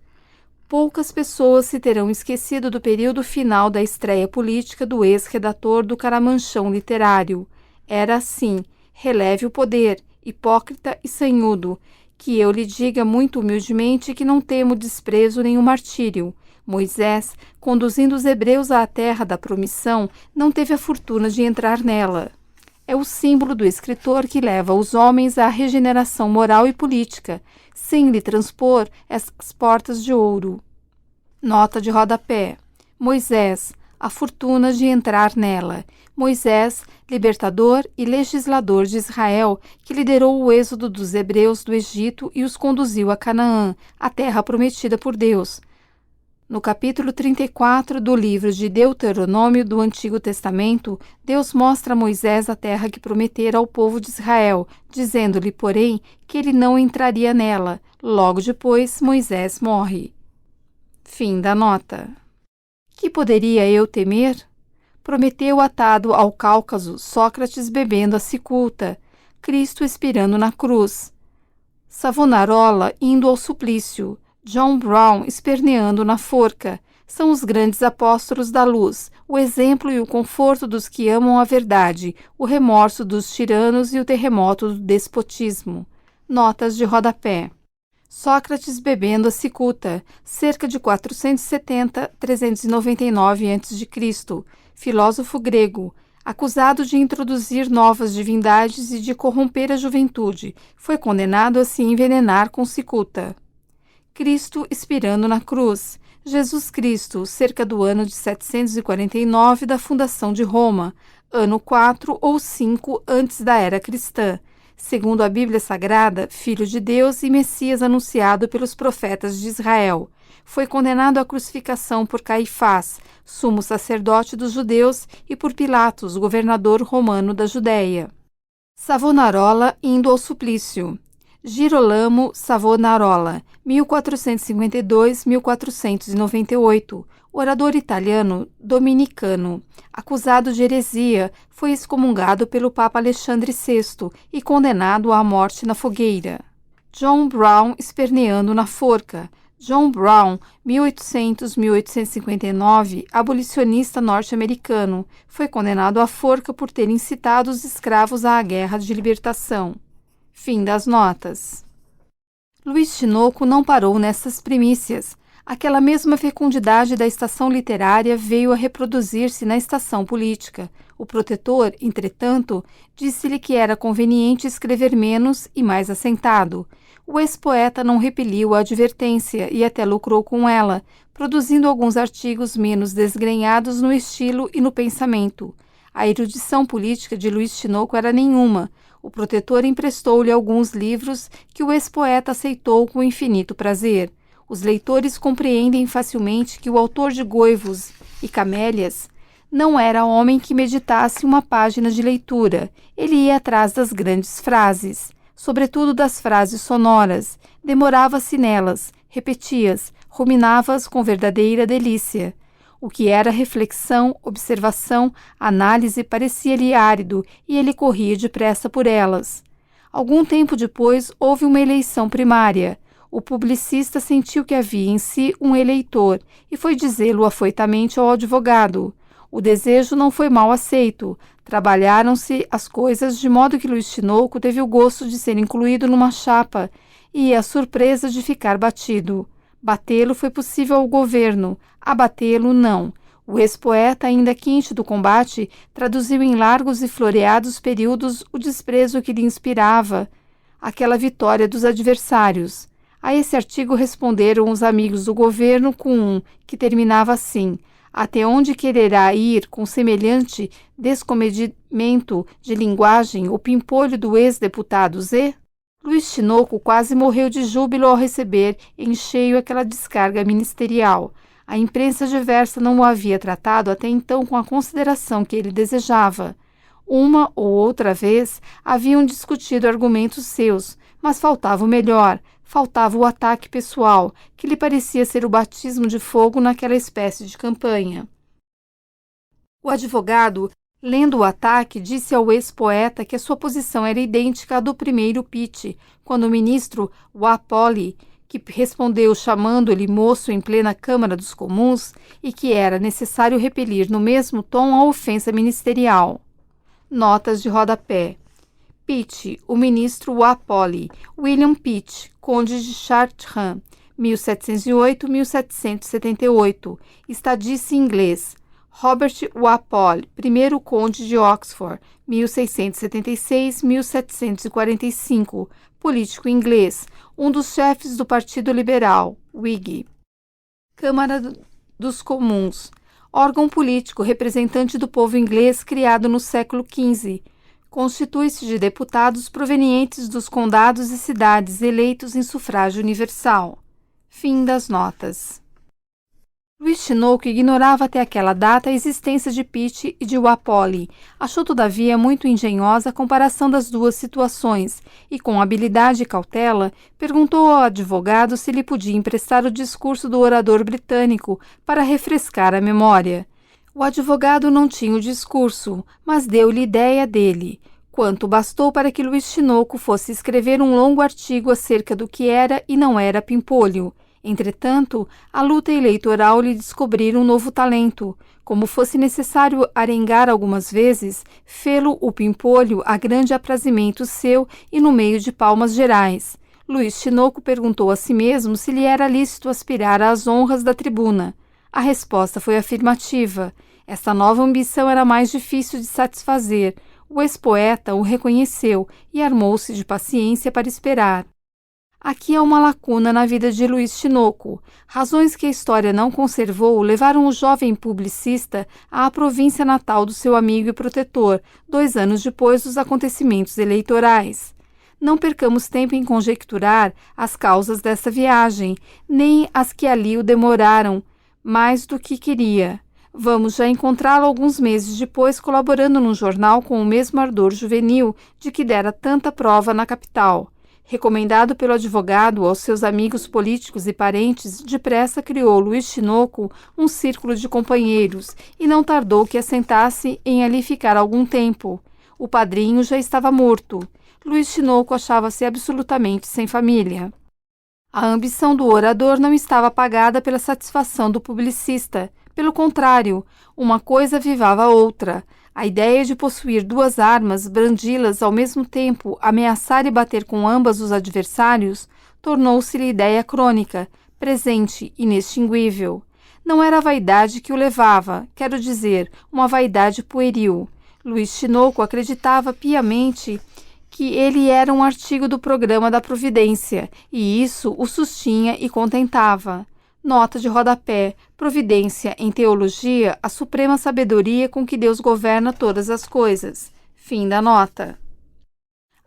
Speaker 1: Poucas pessoas se terão esquecido do período final da estreia política do ex-redator do Caramanchão Literário. Era assim, releve o poder, hipócrita e sanhudo, que eu lhe diga muito humildemente que não temo desprezo nem o martírio. Moisés, conduzindo os hebreus à terra da promissão, não teve a fortuna de entrar nela. É o símbolo do escritor que leva os homens à regeneração moral e política, sem lhe transpor as portas de ouro. Nota de rodapé. Moisés, a fortuna de entrar nela. Moisés, libertador e legislador de Israel, que liderou o êxodo dos hebreus do Egito e os conduziu a Canaã, a terra prometida por Deus. No capítulo 34 do livro de Deuteronômio do Antigo Testamento, Deus mostra a Moisés a terra que prometera ao povo de Israel, dizendo-lhe, porém, que ele não entraria nela. Logo depois, Moisés morre. Fim da nota. Que poderia eu temer? Prometeu atado ao Cáucaso, Sócrates bebendo a cicuta, Cristo expirando na cruz, Savonarola indo ao suplício, John Brown esperneando na forca. São os grandes apóstolos da luz, o exemplo e o conforto dos que amam a verdade, o remorso dos tiranos e o terremoto do despotismo. Notas de rodapé. Sócrates bebendo a cicuta, cerca de 470-399 a.C., filósofo grego, acusado de introduzir novas divindades e de corromper a juventude, foi condenado a se envenenar com cicuta. Cristo expirando na cruz. Jesus Cristo, cerca do ano de 749 da fundação de Roma, ano 4 ou 5 antes da era cristã. Segundo a Bíblia Sagrada, Filho de Deus e Messias anunciado pelos profetas de Israel. Foi condenado à crucificação por Caifás, sumo sacerdote dos judeus, e por Pilatos, governador romano da Judéia. Savonarola indo ao suplício. Girolamo Savonarola, 1452-1498, orador italiano dominicano, acusado de heresia, foi excomungado pelo Papa Alexandre VI e condenado à morte na fogueira. John Brown esperneando na forca. John Brown, 1800-1859, abolicionista norte-americano, foi condenado à forca por ter incitado os escravos à guerra de libertação. Fim das notas. Luiz Tinoco não parou nessas primícias. Aquela mesma fecundidade da estação literária veio a reproduzir-se na estação política. O protetor, entretanto, disse-lhe que era conveniente escrever menos e mais assentado. O ex-poeta não repeliu a advertência e até lucrou com ela, produzindo alguns artigos menos desgrenhados no estilo e no pensamento. A erudição política de Luiz Tinoco era nenhuma. O protetor emprestou-lhe alguns livros que o ex-poeta aceitou com infinito prazer. Os leitores compreendem facilmente que o autor de Goivos e Camélias não era homem que meditasse uma página de leitura. Ele ia atrás das grandes frases, sobretudo das frases sonoras, demorava-se nelas, repetia-as, ruminava-as com verdadeira delícia. O que era reflexão, observação, análise parecia-lhe árido e ele corria depressa por elas. Algum tempo depois houve uma eleição primária. O publicista sentiu que havia em si um eleitor e foi dizê-lo afoitamente ao advogado. O desejo não foi mal aceito. Trabalharam-se as coisas de modo que Luiz Tinoco teve o gosto de ser incluído numa chapa e a surpresa de ficar batido. Batê-lo foi possível ao governo, abatê-lo não. O ex-poeta, ainda quente do combate, traduziu em largos e floreados períodos o desprezo que lhe inspirava aquela vitória dos adversários. A esse artigo responderam os amigos do governo com um que terminava assim: até onde quererá ir com semelhante descomedimento de linguagem o pimpolho do ex-deputado Z? Luiz Tinoco quase morreu de júbilo ao receber em cheio aquela descarga ministerial. A imprensa diversa não o havia tratado até então com a consideração que ele desejava. Uma ou outra vez haviam discutido argumentos seus, mas faltava o melhor, faltava o ataque pessoal, que lhe parecia ser o batismo de fogo naquela espécie de campanha. O advogado, lendo o ataque, disse ao ex-poeta que a sua posição era idêntica à do primeiro Pitt, quando o ministro Walpole, que respondeu chamando-lhe moço em plena Câmara dos Comuns, e que era necessário repelir no mesmo tom a ofensa ministerial. Notas de rodapé. Pitt, o ministro Walpole. William Pitt, conde de Chartrand, 1708-1778, estadista inglês. Robert Walpole, primeiro conde de Oxford, 1676-1745, político inglês, um dos chefes do Partido Liberal, Whig. Câmara dos Comuns, órgão político representante do povo inglês criado no século XV. Constitui-se de deputados provenientes dos condados e cidades eleitos em sufrágio universal. Fim das notas. Luiz Tinoco ignorava até aquela data a existência de Pitt e de Walpole. Achou, todavia, muito engenhosa a comparação das duas situações e, com habilidade e cautela, perguntou ao advogado se lhe podia emprestar o discurso do orador britânico para refrescar a memória. O advogado não tinha o discurso, mas deu-lhe ideia dele. Quanto bastou para que Luiz Tinoco fosse escrever um longo artigo acerca do que era e não era pimpolho. Entretanto, a luta eleitoral lhe descobrira um novo talento. Como fosse necessário arengar algumas vezes, fê-lo o pimpolho a grande aprazimento seu e no meio de palmas gerais. Luiz Tinoco perguntou a si mesmo se lhe era lícito aspirar às honras da tribuna. A resposta foi afirmativa. Esta nova ambição era mais difícil de satisfazer. O ex-poeta o reconheceu e armou-se de paciência para esperar. Aqui há uma lacuna na vida de Luiz Tinoco. Razões que a história não conservou levaram o jovem publicista à província natal do seu amigo e protetor, 2 anos depois dos acontecimentos eleitorais. Não percamos tempo em conjecturar as causas dessa viagem, nem as que ali o demoraram mais do que queria. Vamos já encontrá-lo alguns meses depois colaborando num jornal com o mesmo ardor juvenil de que dera tanta prova na capital. Recomendado pelo advogado aos seus amigos políticos e parentes, depressa criou Luiz Tinoco um círculo de companheiros e não tardou que assentasse em ali ficar algum tempo. O padrinho já estava morto. Luiz Tinoco achava-se absolutamente sem família. A ambição do orador não estava apagada pela satisfação do publicista. Pelo contrário, uma coisa avivava a outra. A ideia de possuir duas armas, brandi-las ao mesmo tempo, ameaçar e bater com ambas os adversários, tornou-se-lhe ideia crônica, presente, inextinguível. Não era a vaidade que o levava, quero dizer, uma vaidade pueril. Luiz Tinoco acreditava piamente que ele era um artigo do programa da Providência, e isso o sustinha e contentava. Nota de rodapé: providência, em teologia, a suprema sabedoria com que Deus governa todas as coisas. Fim da nota.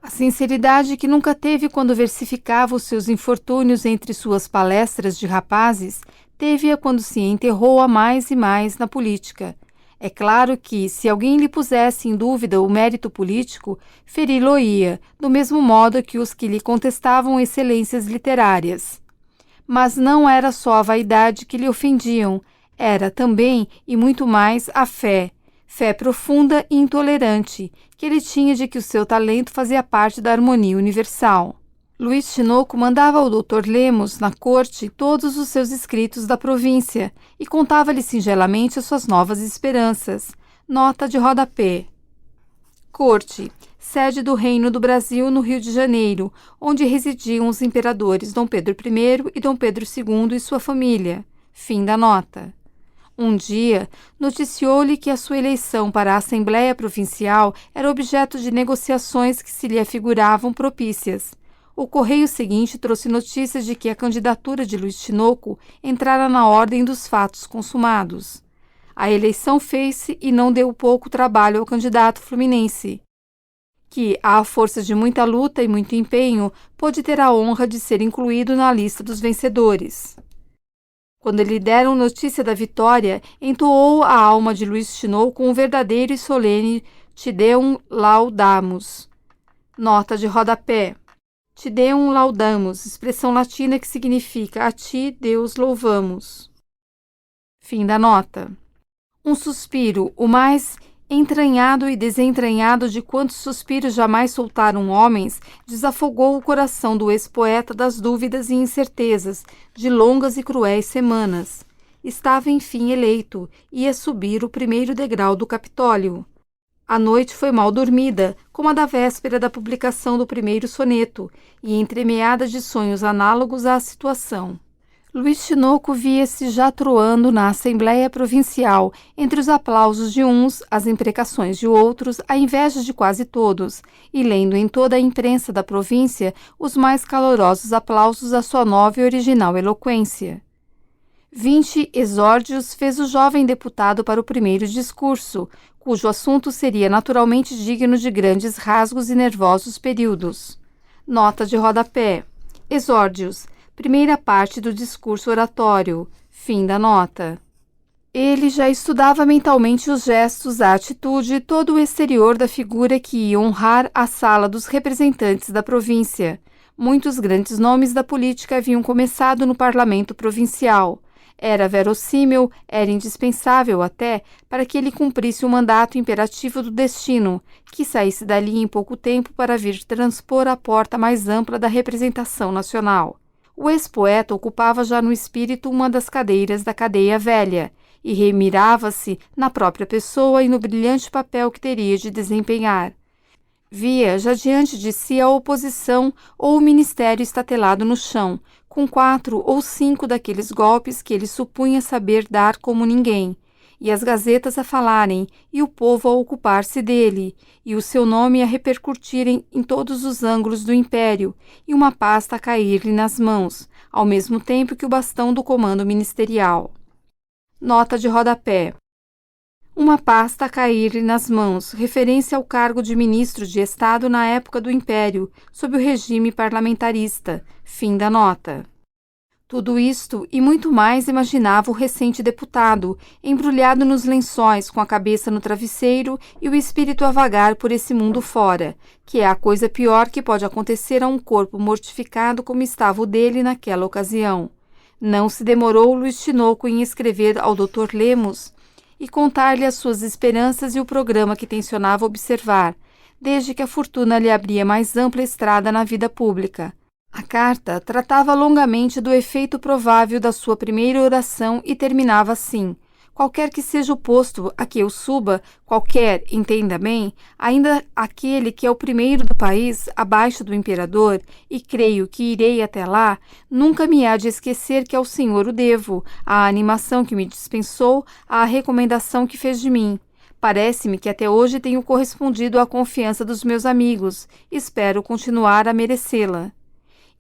Speaker 1: A sinceridade que nunca teve quando versificava os seus infortúnios entre suas palestras de rapazes, teve-a quando se enterrou a mais e mais na política. É claro que, se alguém lhe pusesse em dúvida o mérito político, feri-lo-ia, do mesmo modo que os que lhe contestavam excelências literárias. Mas não era só a vaidade que lhe ofendiam, era também, e muito mais, a fé profunda e intolerante, que ele tinha de que o seu talento fazia parte da harmonia universal. Luiz Tinoco mandava ao Dr. Lemos, na corte, todos os seus escritos da província e contava-lhe singelamente as suas novas esperanças. Nota de rodapé. Corte, sede do Reino do Brasil no Rio de Janeiro, onde residiam os imperadores Dom Pedro I e Dom Pedro II e sua família. Fim da nota. Um dia, noticiou-lhe que a sua eleição para a Assembleia Provincial era objeto de negociações que se lhe afiguravam propícias. O correio seguinte trouxe notícias de que a candidatura de Luiz Tinoco entrara na ordem dos fatos consumados. A eleição fez-se e não deu pouco trabalho ao candidato fluminense, que, à força de muita luta e muito empenho, pôde ter a honra de ser incluído na lista dos vencedores. Quando lhe deram notícia da vitória, entoou a alma de Luiz Tinoco com um verdadeiro e solene Te Deum Laudamus. Nota de rodapé. Te Deum Laudamus, expressão latina que significa a ti, Deus, louvamos. Fim da nota. Um suspiro, o mais entranhado e desentranhado de quantos suspiros jamais soltaram homens, desafogou o coração do ex-poeta das dúvidas e incertezas de longas e cruéis semanas. Estava, enfim, eleito, ia subir o primeiro degrau do Capitólio. A noite foi mal dormida, como a da véspera da publicação do primeiro soneto, e entremeada de sonhos análogos à situação. Luiz Tinoco via-se já troando na Assembleia Provincial, entre os aplausos de uns, as imprecações de outros, a inveja de quase todos, e lendo em toda a imprensa da província os mais calorosos aplausos à sua nova e original eloquência. 20 exórdios fez o jovem deputado para o primeiro discurso, cujo assunto seria naturalmente digno de grandes rasgos e nervosos períodos. Nota de rodapé. Exórdios. Primeira parte do discurso oratório. Fim da nota. Ele já estudava mentalmente os gestos, a atitude e todo o exterior da figura que ia honrar a sala dos representantes da província. Muitos grandes nomes da política haviam começado no parlamento provincial. Era verossímil, era indispensável até, para que ele cumprisse o mandato imperativo do destino, que saísse dali em pouco tempo para vir transpor a porta mais ampla da representação nacional. O ex-poeta ocupava já no espírito uma das cadeiras da cadeia velha, e remirava-se na própria pessoa e no brilhante papel que teria de desempenhar. Via já diante de si a oposição ou o ministério estatelado no chão, com 4 ou 5 daqueles golpes que ele supunha saber dar como ninguém, e as gazetas a falarem, e o povo a ocupar-se dele, e o seu nome a repercutirem em todos os ângulos do império, e uma pasta a cair-lhe nas mãos, ao mesmo tempo que o bastão do comando ministerial. Nota de rodapé. Uma pasta a cair-lhe nas mãos, referência ao cargo de ministro de Estado na época do Império, sob o regime parlamentarista. Fim da nota. Tudo isto e muito mais imaginava o recente deputado, embrulhado nos lençóis, com a cabeça no travesseiro e o espírito a vagar por esse mundo fora, que é a coisa pior que pode acontecer a um corpo mortificado como estava o dele naquela ocasião. Não se demorou Luiz Tinoco em escrever ao Dr. Lemos e contar-lhe as suas esperanças e o programa que tencionava observar, desde que a fortuna lhe abria mais ampla estrada na vida pública. A carta tratava longamente do efeito provável da sua primeira oração e terminava assim: qualquer que seja o posto a que eu suba, qualquer, entenda bem, ainda aquele que é o primeiro do país, abaixo do imperador, e creio que irei até lá, nunca me há de esquecer que ao Senhor o devo, à animação que me dispensou, à recomendação que fez de mim. Parece-me que até hoje tenho correspondido à confiança dos meus amigos, espero continuar a merecê-la.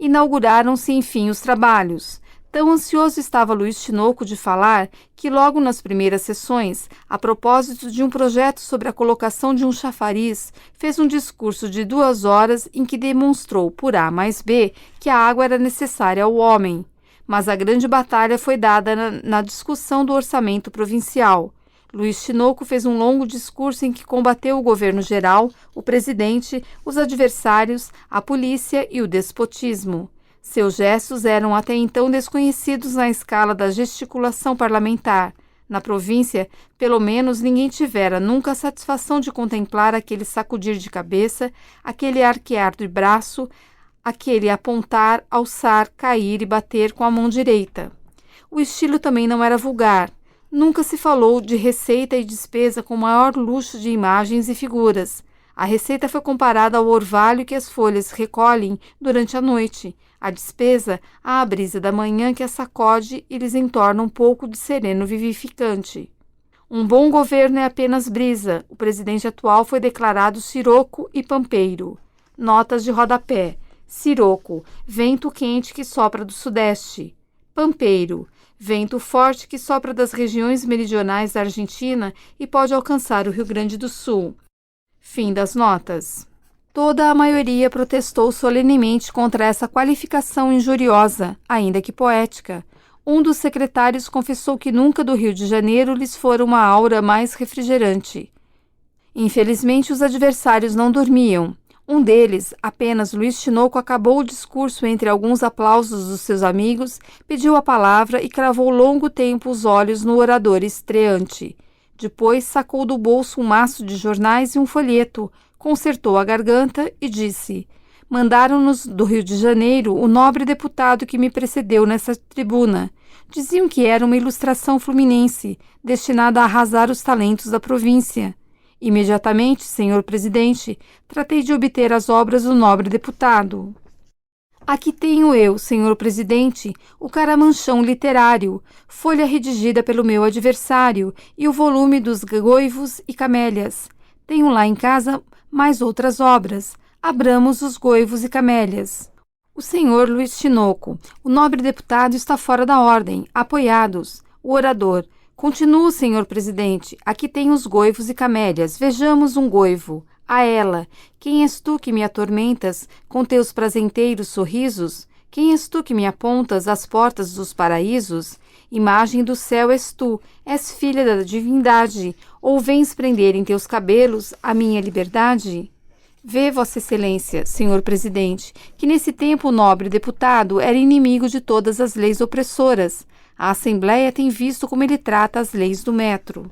Speaker 1: Inauguraram-se, enfim, os trabalhos. Tão ansioso estava Luiz Tinoco de falar que logo nas primeiras sessões, a propósito de um projeto sobre a colocação de um chafariz, fez um discurso de 2 horas em que demonstrou por A mais B que a água era necessária ao homem. Mas a grande batalha foi dada na discussão do orçamento provincial. Luiz Tinoco fez um longo discurso em que combateu o governo geral, o presidente, os adversários, a polícia e o despotismo. Seus gestos eram até então desconhecidos na escala da gesticulação parlamentar. Na província, pelo menos, ninguém tivera nunca a satisfação de contemplar aquele sacudir de cabeça, aquele arquear de braço, aquele apontar, alçar, cair e bater com a mão direita. O estilo também não era vulgar. Nunca se falou de receita e despesa com maior luxo de imagens e figuras. A receita foi comparada ao orvalho que as folhas recolhem durante a noite, a despesa à brisa da manhã que as sacode e lhes entorna um pouco de sereno vivificante. Um bom governo é apenas brisa. O presidente atual foi declarado siroco e pampeiro. Notas de rodapé. Siroco, vento quente que sopra do sudeste. Pampeiro, vento forte que sopra das regiões meridionais da Argentina e pode alcançar o Rio Grande do Sul. Fim das notas. Toda a maioria protestou solenemente contra essa qualificação injuriosa, ainda que poética. Um dos secretários confessou que nunca do Rio de Janeiro lhes fora uma aura mais refrigerante. Infelizmente, os adversários não dormiam. Um deles, apenas Luiz Tinoco, acabou o discurso entre alguns aplausos dos seus amigos, pediu a palavra e cravou longo tempo os olhos no orador estreante. Depois sacou do bolso um maço de jornais e um folheto, concertou a garganta e disse: mandaram-nos do Rio de Janeiro o nobre deputado que me precedeu nessa tribuna. Diziam que era uma ilustração fluminense, destinada a arrasar os talentos da província. Imediatamente, senhor presidente, tratei de obter as obras do nobre deputado. Aqui tenho eu, senhor presidente, o caramanchão literário, folha redigida pelo meu adversário, e o volume dos Goivos e Camélias. Tenho lá em casa mais outras obras. Abramos os Goivos e Camélias. O senhor Luiz Tinoco, o nobre deputado, está fora da ordem. Apoiados. O orador: continuo, senhor presidente. Aqui tem os Goivos e Camélias. Vejamos um goivo. A ela: quem és tu que me atormentas com teus prazenteiros sorrisos? Quem és tu que me apontas às portas dos paraísos? Imagem do céu és tu, és filha da divindade, ou vens prender em teus cabelos a minha liberdade? Vê, Vossa Excelência, senhor presidente, que nesse tempo o nobre deputado era inimigo de todas as leis opressoras. A Assembleia tem visto como ele trata as leis do metro.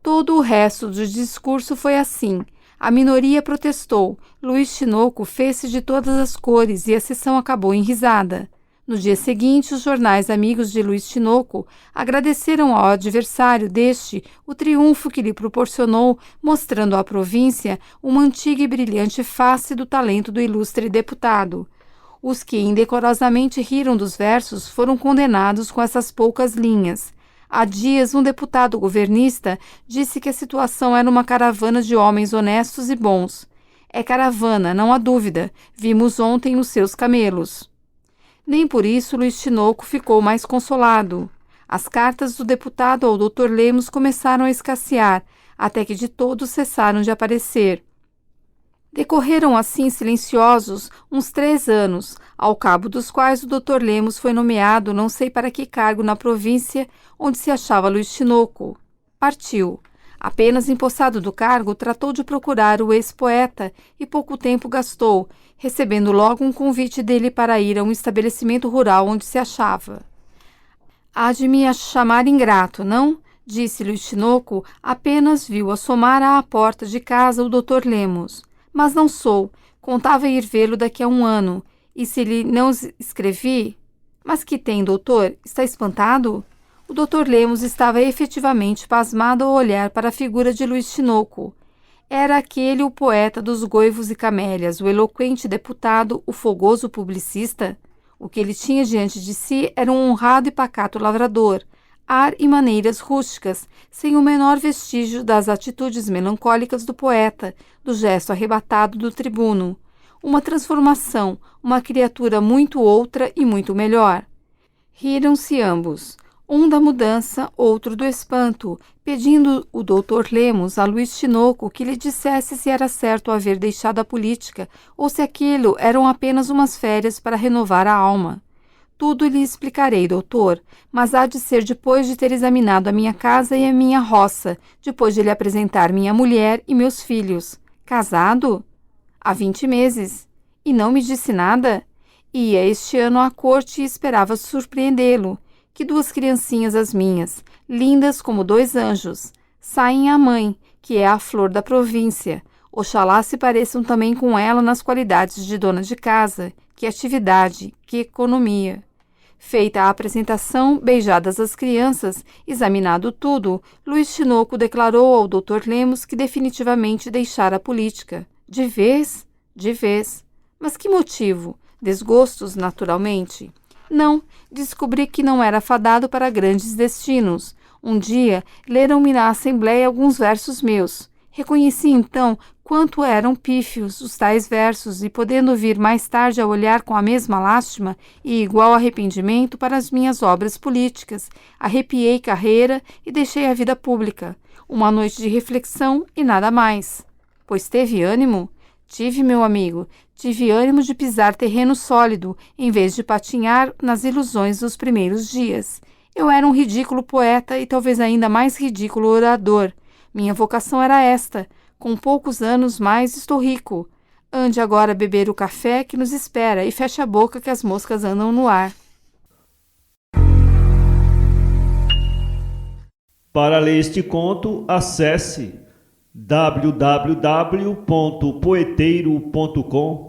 Speaker 1: Todo o resto do discurso foi assim. A minoria protestou. Luiz Tinoco fez-se de todas as cores e a sessão acabou em risada. No dia seguinte, os jornais amigos de Luiz Tinoco agradeceram ao adversário deste o triunfo que lhe proporcionou, mostrando à província uma antiga e brilhante face do talento do ilustre deputado. Os que indecorosamente riram dos versos foram condenados com essas poucas linhas. Há dias, um deputado governista disse que a situação era uma caravana de homens honestos e bons. É caravana, não há dúvida. Vimos ontem os seus camelos. Nem por isso Luiz Tinoco ficou mais consolado. As cartas do deputado ao Dr. Lemos começaram a escassear, até que de todos cessaram de aparecer. Decorreram assim silenciosos uns 3 anos, ao cabo dos quais o Dr. Lemos foi nomeado não sei para que cargo na província onde se achava Luiz Tinoco. Partiu. Apenas empossado do cargo, tratou de procurar o ex-poeta e pouco tempo gastou, recebendo logo um convite dele para ir a um estabelecimento rural onde se achava. Há de me chamar ingrato, não? Disse Luiz Tinoco, apenas viu assomar à porta de casa o Dr. Lemos. Mas não sou. Contava ir vê-lo daqui a 1 ano. E se lhe não escrevi? Mas que tem, doutor? Está espantado? O Dr. Lemos estava efetivamente pasmado ao olhar para a figura de Luiz Tinoco. Era aquele o poeta dos goivos e camélias, o eloquente deputado, o fogoso publicista? O que ele tinha diante de si era um honrado e pacato lavrador, ar e maneiras rústicas, sem o menor vestígio das atitudes melancólicas do poeta, do gesto arrebatado do tribuno. Uma transformação, uma criatura muito outra e muito melhor. Riram-se ambos, um da mudança, outro do espanto, pedindo o Dr. Lemos a Luiz Tinoco que lhe dissesse se era certo haver deixado a política ou se aquilo eram apenas umas férias para renovar a alma. Tudo lhe explicarei, doutor, mas há de ser depois de ter examinado a minha casa e a minha roça, depois de lhe apresentar minha mulher e meus filhos. Casado? Há 20 meses. E não me disse nada? Ia este ano à corte e esperava surpreendê-lo. Que 2 criancinhas as minhas, lindas como 2 anjos. Saem a mãe, que é a flor da província. Oxalá se pareçam também com ela nas qualidades de dona de casa. Que atividade, que economia. Feita a apresentação, beijadas as crianças, examinado tudo, Luiz Tinoco declarou ao Dr. Lemos que definitivamente deixara a política. De vez? De vez. Mas que motivo? Desgostos, naturalmente? Não, descobri que não era fadado para grandes destinos. Um dia, leram-me na Assembleia alguns versos meus. Reconheci então quanto eram pífios os tais versos e, podendo vir mais tarde a olhar com a mesma lástima e igual arrependimento para as minhas obras políticas, arrepiei carreira e deixei a vida pública. Uma noite de reflexão e nada mais. Pois teve ânimo? Tive, meu amigo, tive ânimo de pisar terreno sólido, em vez de patinhar nas ilusões dos primeiros dias. Eu era um ridículo poeta e talvez ainda mais ridículo orador. Minha vocação era esta. Com poucos anos mais estou rico. Ande agora beber o café que nos espera e feche a boca que as moscas andam no ar.
Speaker 2: Para ler este conto, acesse www.poeteiro.com